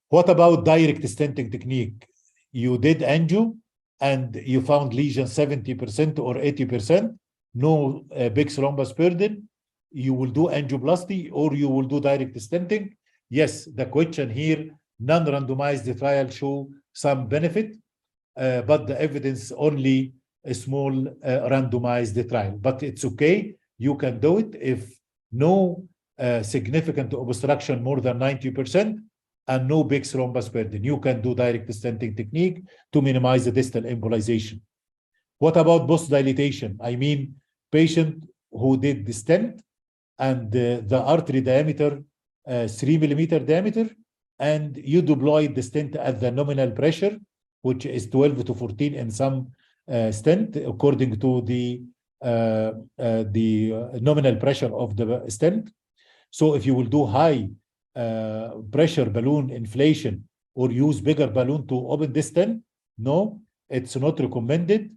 What about direct stenting technique? You did angio and you found lesion 70% or 80%, no big thrombus burden. You will do angioplasty or you will do direct stenting. Yes, the question here, non-randomized trial show some benefit, but the evidence only a small randomized trial. But it's okay, you can do it if no significant obstruction more than 90% and no big thrombus burden. You can do direct stenting technique to minimize the distal embolization. What about post-dilatation? I mean, patient who did the stent and the artery diameter 3 millimeter diameter, and you deployed the stent at the nominal pressure, which is 12 to 14 in some stent, according to the nominal pressure of the stent. So if you will do high pressure balloon inflation or use bigger balloon to open the stent, no, it's not recommended.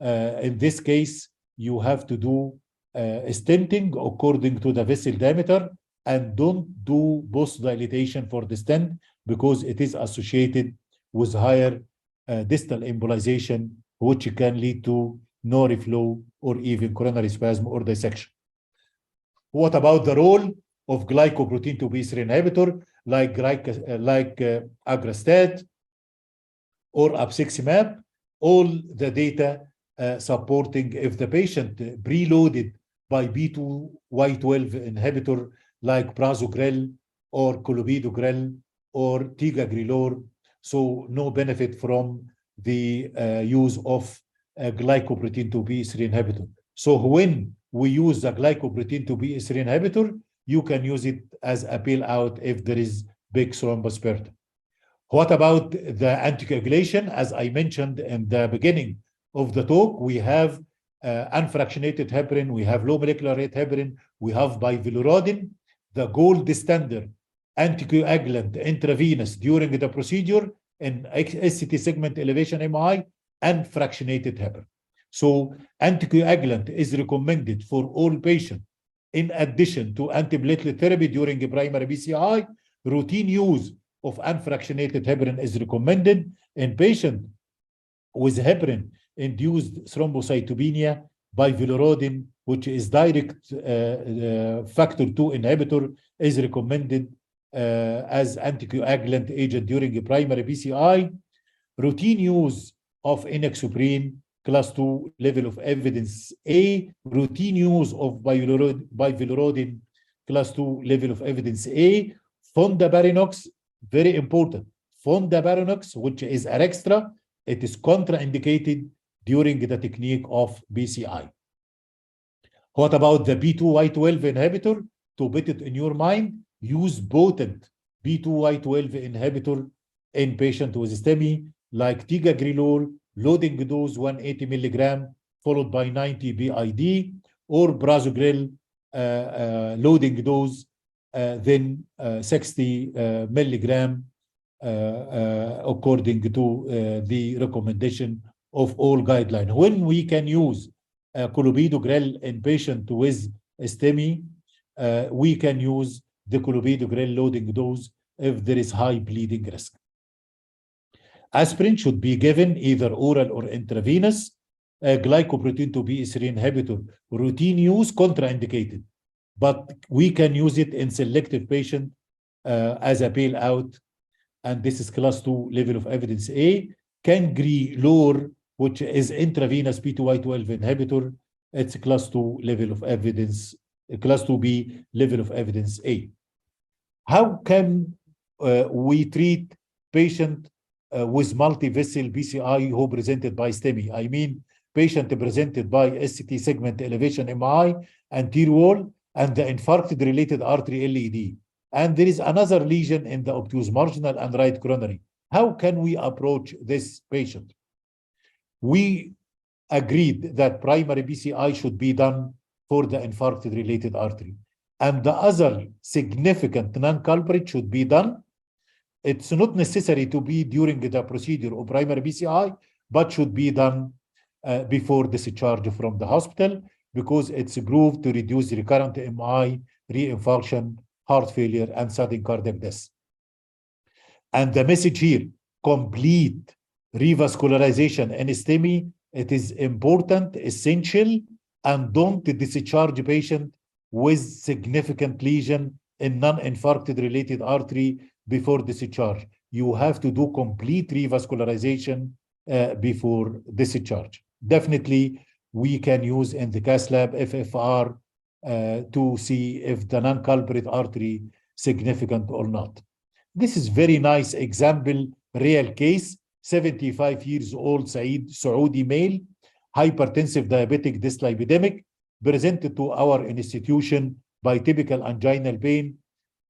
In this case, you have to do stenting according to the vessel diameter, and don't do post dilatation for the stent because it is associated with higher distal embolization, which can lead to no reflow or even coronary spasm or dissection. What about the role of glycoprotein 2B3 inhibitor like agrastat or abciximab? All the data supporting if the patient preloaded by B2Y12 inhibitor like prasugrel or clopidogrel or ticagrelor, so no benefit from the use of glycoprotein 2B3 inhibitor. So when we use the glycoprotein 2B3 inhibitor, you can use it as a bailout if there is big thrombus burden. What about the anticoagulation? As I mentioned in the beginning of the talk, we have unfractionated heparin, we have low molecular weight heparin, we have bivalirudin, the gold standard anticoagulant intravenous during the procedure in SCT segment elevation MI, and fractionated heparin. So anticoagulant is recommended for all patients. In addition to antiplatelet therapy during primary BCI, routine use of unfractionated heparin is recommended in patients with heparin-induced thrombocytopenia. Bivalirudin, which is direct factor 2 inhibitor, is recommended as anticoagulant agent during a primary BCI. Routine use of enoxaparin, class 2 level of evidence A. Routine use of bivalirudin, class 2 level of evidence A. Fondaparinux, very important. Fondaparinux, which is an extra, it is contraindicated during the technique of BCI. What about the B2Y12 inhibitor? To put it in your mind, use potent B2Y12 inhibitor in patient with STEMI like ticagrelor, loading dose 180 milligram followed by 90 BID, or prasugrel loading dose then 60 milligram according to the recommendation of all guidelines. When we can use clopidogrel in patient with STEMI, we can use the clopidogrel loading dose if there is high bleeding risk. Aspirin should be given either oral or intravenous. Glycoprotein 2B3 inhibitor, routine use contraindicated, but we can use it in selective patient as a bailout, and this is class 2 level of evidence A. Cangrelor, which is intravenous B2Y12 inhibitor, it's class 2 level of evidence, class 2B level of evidence A. How can we treat patient with multi-vessel BCI who presented by STEMI. I mean, patient presented by SCT segment elevation MI, anterior wall, and the infarct-related artery LED. And there is another lesion in the obtuse marginal and right coronary. How can we approach this patient? We agreed that primary BCI should be done for the infarct-related artery. And the other significant non-culprit should be done. It's not necessary to be during the procedure of primary BCI, but should be done before discharge from the hospital, because it's proved to reduce recurrent MI, reinfarction, heart failure, and sudden cardiac death. And the message here, complete revascularization in STEMI, it is important, essential, and don't discharge patient with significant lesion in non-infarcted related artery before discharge. You have to do complete revascularization before discharge. Definitely, we can use in the cath lab FFR to see if the non-culprit artery significant or not. This is very nice example, real case, 75 years old Saudi male, hypertensive diabetic dyslipidemic, presented to our institution by typical anginal pain,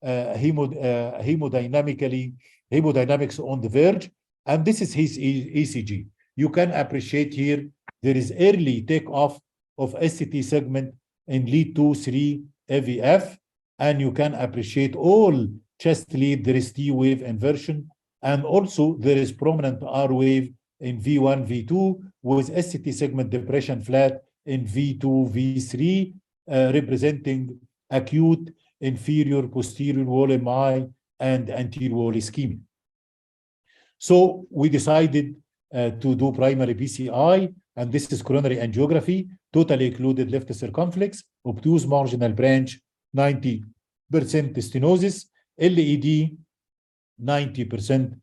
hemodynamics on the verge, and this is his ECG. You can appreciate here, there is early takeoff of SCT segment in lead 2-3 AVF, and you can appreciate all chest lead, there is T wave inversion, and also there is prominent R wave in V1, V2, with SCT segment depression flat in V2, V3, representing acute inferior posterior wall MI and anterior wall ischemia. So we decided to do primary BCI, and this is coronary angiography, totally occluded left circumflex, obtuse marginal branch, 90% stenosis, LED, 90%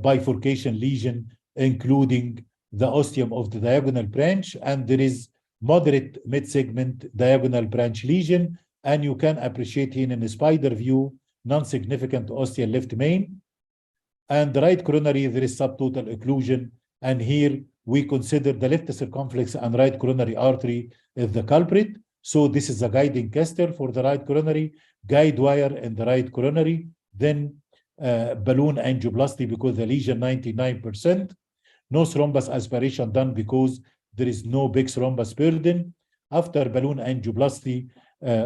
bifurcation lesion, including the ostium of the diagonal branch, and there is moderate mid-segment diagonal branch lesion, and you can appreciate here in a spider view, non-significant ostial left main, and the right coronary, there is subtotal occlusion, and here we consider the left circumflex and right coronary artery as the culprit. So this is a guiding catheter for the right coronary, guide wire in the right coronary, then balloon angioplasty because the lesion 99%, no thrombus aspiration done because there is no big thrombus burden. After balloon angioplasty,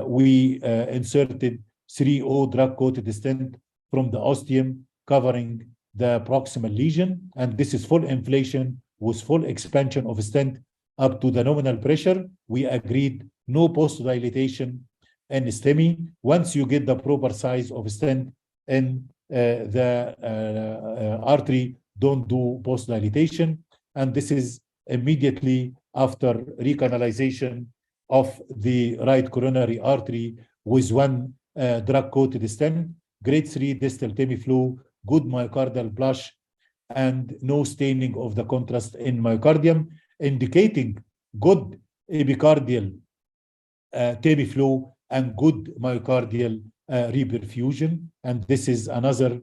we inserted 3O drug-coated stent from the ostium covering the proximal lesion, and this is full inflation with full expansion of stent up to the nominal pressure. We agreed no post-dilatation in STEMI. Once you get the proper size of stent in the artery, don't do post-dilatation, and this is immediately after recanalization of the right coronary artery with one drug-coated stent, grade 3 distal Tamiflu, good myocardial flush, and no staining of the contrast in myocardium, indicating good epicardial Tamiflu and good myocardial reperfusion. And this is another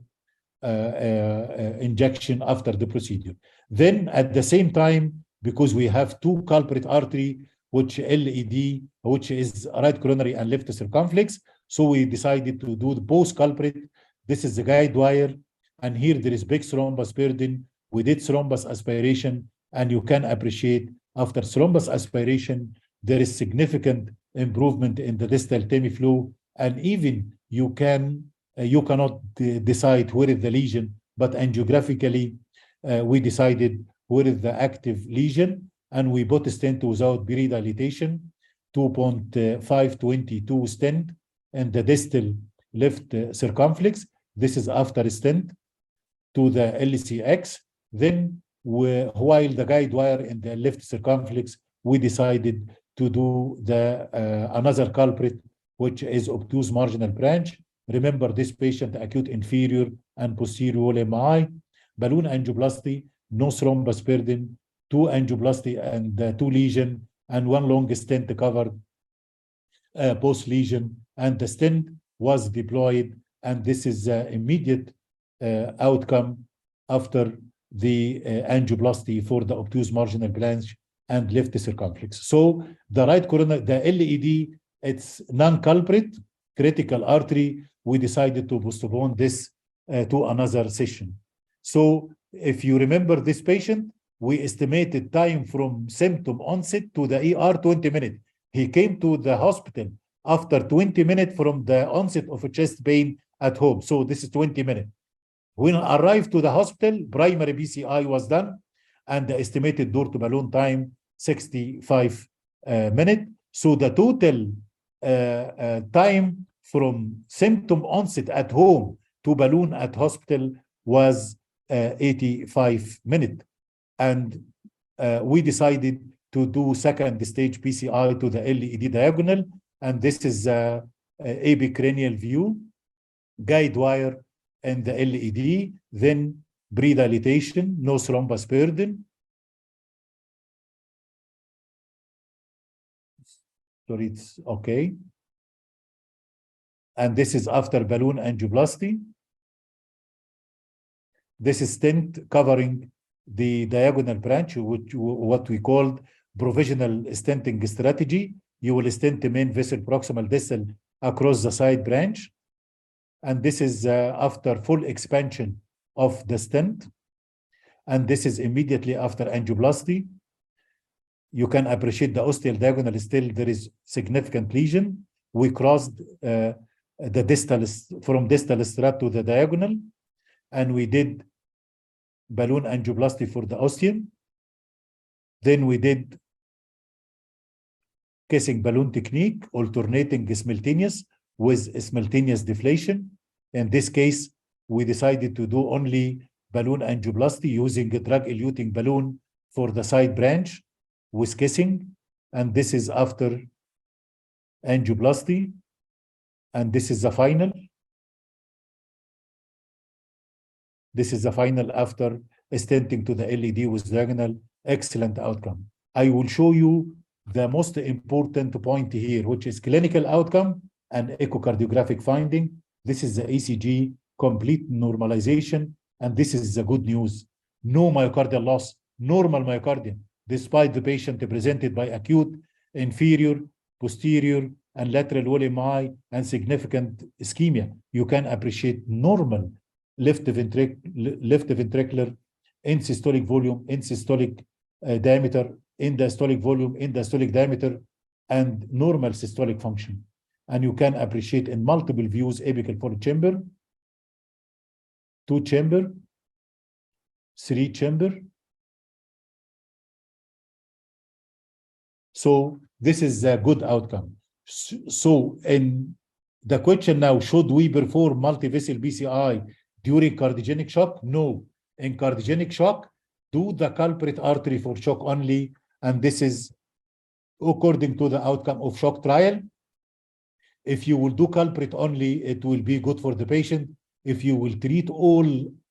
injection after the procedure. Then at the same time, because we have two culprit artery, which LED, which is right coronary and left circumflex, so we decided to do the both culprit. This is the guide wire, and here there is big thrombus burden. We did thrombus aspiration, and you can appreciate after thrombus aspiration, there is significant improvement in the distal Tamiflu, and even you cannot decide where is the lesion, but angiographically, we decided where is the active lesion, and we put a stent without peridilatation, 2.522 stent in the distal left circumflex. This is after stent to the LCX. Then while the guide wire in the left circumflex, we decided to do the another culprit, which is obtuse marginal branch. Remember this patient acute inferior and posterior wall MI, balloon angioplasty, no thrombus burden, 2 angioplasty and 2 lesion, and 1 long stent covered post lesion, and the stent was deployed, and this is immediate outcome after the angioplasty for the obtuse marginal branch and left circumflex. So the right coronary, the LED, it's non-culprit, critical artery. We decided to postpone this to another session. So if you remember this patient, we estimated time from symptom onset to the ER 20 minutes. He came to the hospital after 20 minutes from the onset of a chest pain at home. So this is 20 minutes. When I arrived to the hospital, primary BCI was done, and the estimated door to balloon time, 65 minutes. So the total time from symptom onset at home to balloon at hospital was 85 minutes. And we decided to do second stage PCI to the LED diagonal. And this is a epicranial view, guide wire and the LED, then pre-dilatation, no thrombus burden. Sorry, it's okay. And this is after balloon angioplasty. This is stent covering the diagonal branch, which what we called provisional stenting strategy. You will stent the main vessel proximal distal across the side branch. And this is after full expansion of the stent. And this is immediately after angioplasty. You can appreciate the ostial diagonal still, there is significant lesion. We crossed the distal, from distal strap to the diagonal, and we did balloon angioplasty for the ostium. Then we did kissing balloon technique, alternating simultaneous with simultaneous deflation. In this case, we decided to do only balloon angioplasty using a drug-eluting balloon for the side branch with kissing. And this is after angioplasty. And this is the final. This is the final after stenting to the LED with diagonal. Excellent outcome. I will show you the most important point here, which is clinical outcome and echocardiographic finding. This is the ECG complete normalization, and this is the good news. No myocardial loss, normal myocardium, despite the patient presented by acute inferior, posterior, and lateral wall MI and significant ischemia. You can appreciate normal left ventricular in systolic volume, in systolic diameter, in diastolic volume, in diastolic diameter, and normal systolic function. And you can appreciate in multiple views apical 4-chamber, 2-chamber, 3-chamber. So this is a good outcome. So in the question now, should we perform multivessel BCI during cardiogenic shock? No. In cardiogenic shock, do the culprit artery for shock only. And this is according to the outcome of shock trial. If you will do culprit only, it will be good for the patient. If you will treat all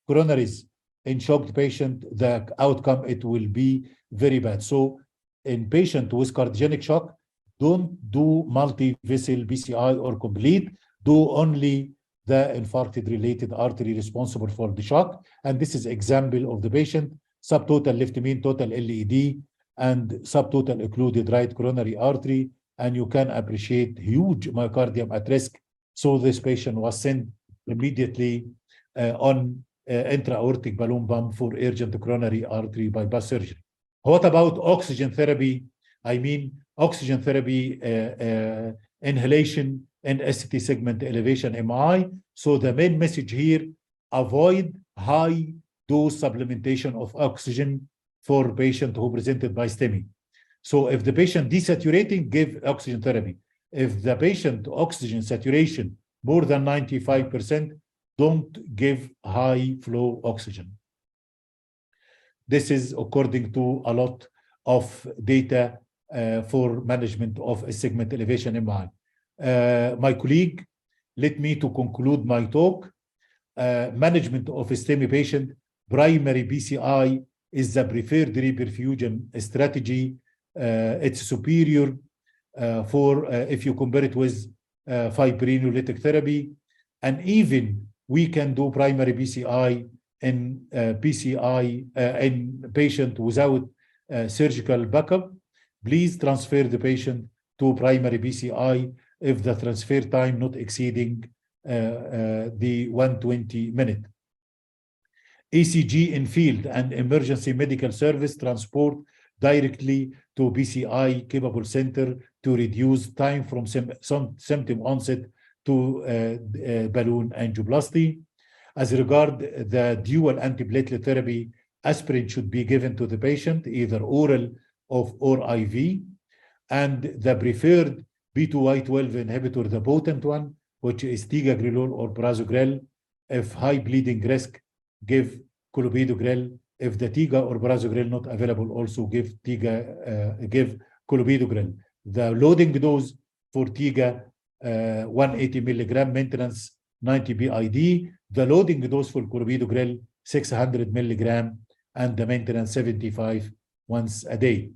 coronaries in shocked patient, the outcome, it will be very bad. So in patient with cardiogenic shock, don't do multi-vessel BCI or complete. Do only the infarcted related artery responsible for the shock. And this is example of the patient, subtotal left mean total LED and subtotal occluded right coronary artery. And you can appreciate huge myocardium at risk. So this patient was sent immediately on intra-aortic balloon pump for urgent coronary artery bypass surgery. What about oxygen therapy? I mean, oxygen therapy inhalation and ST segment elevation MI. So the main message here, avoid high dose supplementation of oxygen for patient who presented by STEMI. So if the patient desaturating, give oxygen therapy. If the patient oxygen saturation more than 95%, don't give high flow oxygen. This is according to a lot of data for management of a segment elevation MI. My colleague, let me to conclude my talk. Management of a STEMI patient, primary BCI is the preferred reperfusion strategy. It's superior for if you compare it with fibrinolytic therapy. And even we can do primary BCI in PCI in patient without surgical backup, please transfer the patient to primary PCI if the transfer time not exceeding the 120 minutes. ECG in field and emergency medical service transport directly to PCI capable center to reduce time from symptom onset to balloon angioplasty. As regard the dual antiplatelet therapy, aspirin should be given to the patient, either oral or IV, and the preferred B2Y12 inhibitor, the potent one, which is ticagrelor or prasugrel. If high bleeding risk, give clopidogrel. If the tiga or prasugrel not available, also give clopidogrel. The loading dose for tiga 180 milligram maintenance 90 BID. The loading dose for clopidogrel 600 milligram and the maintenance 75 once a day.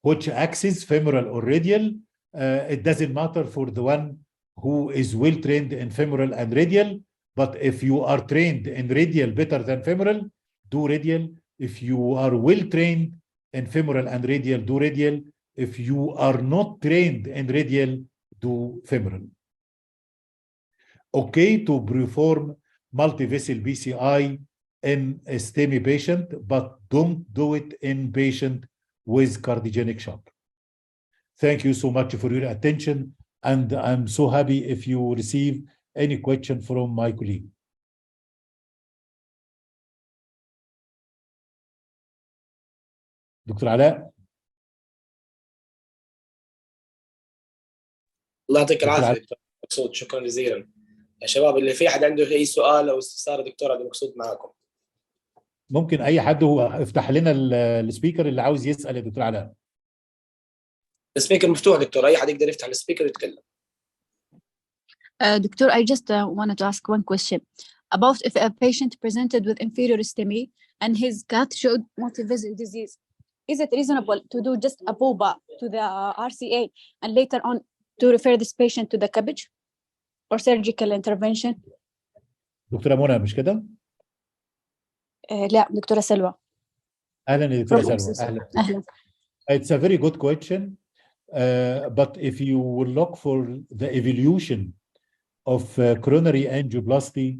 Which axis, femoral or radial? It doesn't matter for the one who is well trained in femoral and radial, but if you are trained in radial better than femoral, do radial. If you are well trained in femoral and radial, do radial. If you are not trained in radial, do femoral. Okay to perform multivessel BCI in a STEMI patient, but don't do it in patient with cardiogenic shock. Thank you so much for your attention, and I'm so happy if you receive any question from my colleague. دكتور علاء. الله يعطيك العافيه دكتور مقصود، شكرا جزيلا. يا شباب اللي في حد عنده اي سؤال او استفسار دكتور عبد المقصود معاكم. ممكن اي حد هو افتح لنا السبيكر اللي عاوز يسال يا دكتور علاء. السبيكر مفتوح دكتور، اي حد يقدر يفتح السبيكر ويتكلم. Doctor, I just wanted to ask one question about if a patient presented with inferior STEMI and his cath showed multivessel disease, is it reasonable to do just a BOBA to the RCA and later on to refer this patient to the cabbage or surgical intervention? دكتورة منى مش كده؟ لا دكتورة سلوى. أهلا يا دكتورة سلوى. أهلا. It's a very good question, but if you will look for the evolution of coronary angioplasty,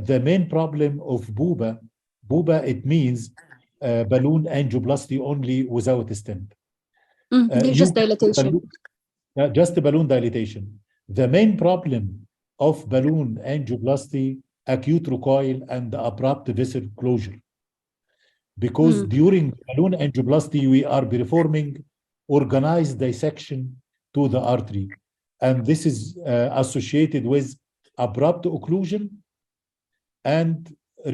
the main problem of BOBA, it means balloon angioplasty only without a stent. Just dilatation. Just balloon dilatation. The main problem of balloon angioplasty, acute recoil and abrupt vessel closure. Because during balloon angioplasty, we are performing organized dissection to the artery. And this is associated with abrupt occlusion and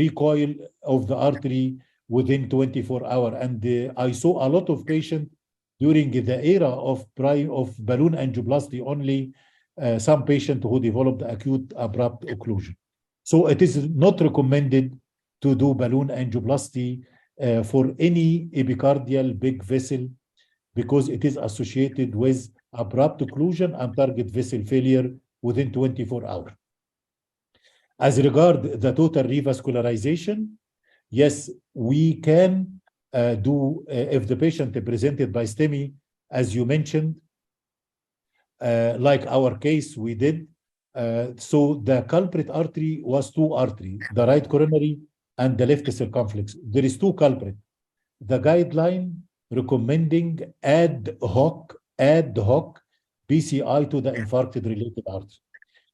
recoil of the artery within 24 hours. And I saw a lot of patients during the era of balloon angioplasty only, some patients who developed acute abrupt occlusion. So it is not recommended to do balloon angioplasty for any epicardial big vessel because it is associated with abrupt occlusion and target vessel failure within 24 hours. As regard the total revascularization, yes, we can do if the patient presented by STEMI, as you mentioned, like our case we did. So the culprit artery was two arteries, the right coronary and the left circumflex. There is two culprits. The guideline recommending ad hoc PCI to the infarcted related artery.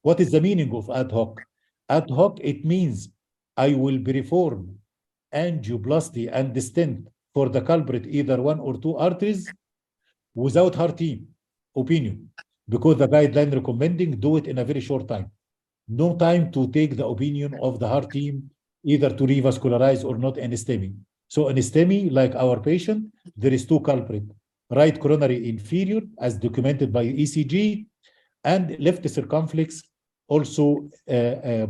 What is the meaning of ad hoc? Ad hoc, it means I will perform angioplasty and stent for the culprit, either one or two arteries, without heart team opinion, because the guideline recommending do it in a very short time. No time to take the opinion of the heart team, either to revascularize or not in STEMI. So in STEMI, like our patient, there is two culprits, right coronary inferior as documented by ECG, and left circumflex also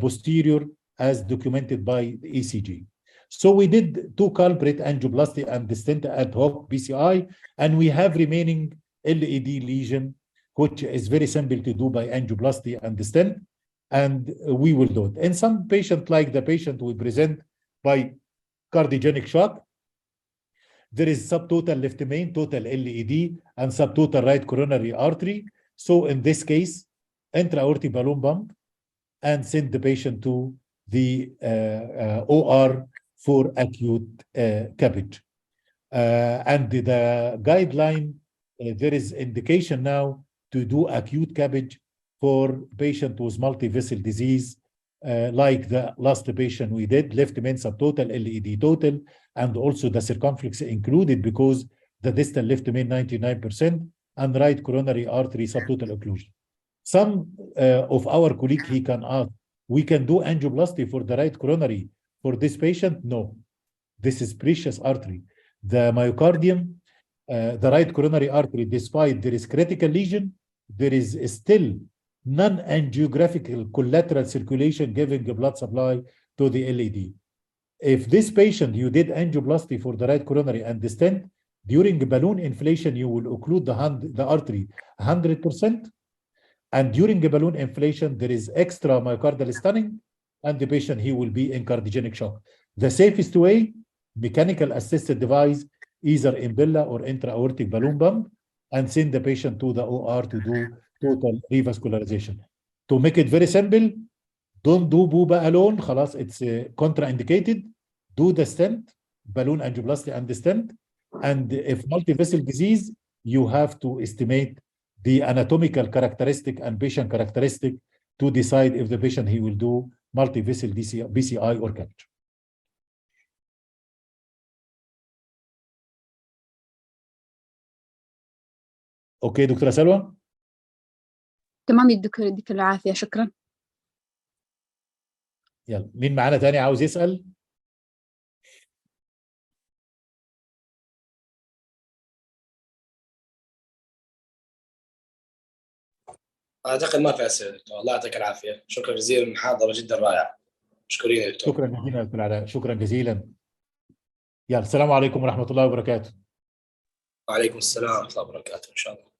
posterior as documented by the ECG. So we did two culprit angioplasty and stent ad hoc PCI, and we have remaining LED lesion, which is very simple to do by angioplasty and stent. and we will do it. In some patient, like the patient we present by cardiogenic shock, there is subtotal left main, total LED, and subtotal right coronary artery. So in this case, intra-aortic balloon pump and send the patient to the OR for acute CABG. And the guideline, there is indication now to do acute CABG for patient with multi-vessel disease, like the last patient we did, left main subtotal, LED total, and also the circumflex included because the distal left main 99% and right coronary artery subtotal occlusion. Some of our colleagues, he can ask, we can do angioplasty for the right coronary for this patient? No, this is precious artery. The myocardium, the right coronary artery, despite there is critical lesion, there is still non-angiographical collateral circulation giving a blood supply to the LED. If this patient, you did angioplasty for the right coronary and the stent, during balloon inflation, you will occlude the artery 100%. And during the balloon inflation, there is extra myocardial stunning, and the patient, he will be in cardiogenic shock. The safest way, mechanical assisted device, either Impella or intra-aortic balloon pump, and send the patient to the OR to do total revascularization. To make it very simple, don't do BUBA alone, خلاص, it's contraindicated. Do the stent, balloon angioplasty and the stent. And if multi-vessel disease, you have to estimate the anatomical characteristic and patient characteristic to decide if the patient, he will do multi-vessel BCI or CABG. اوكي دكتورة سلوى؟ تمام يديك العافية، شكرا. يلا مين معانا تاني عاوز يسأل؟ اعتقد ما في اسئله دكتور. الله يعطيك العافيه، شكرا جزيلا، محاضره جدا رائعه. مشكورين يا دكتور. شكرا جزيلا يا دكتور علاء، شكرا جزيلا. يلا السلام عليكم ورحمة الله وبركاته. وعليكم السلام ورحمه الله وبركاته ان شاء الله.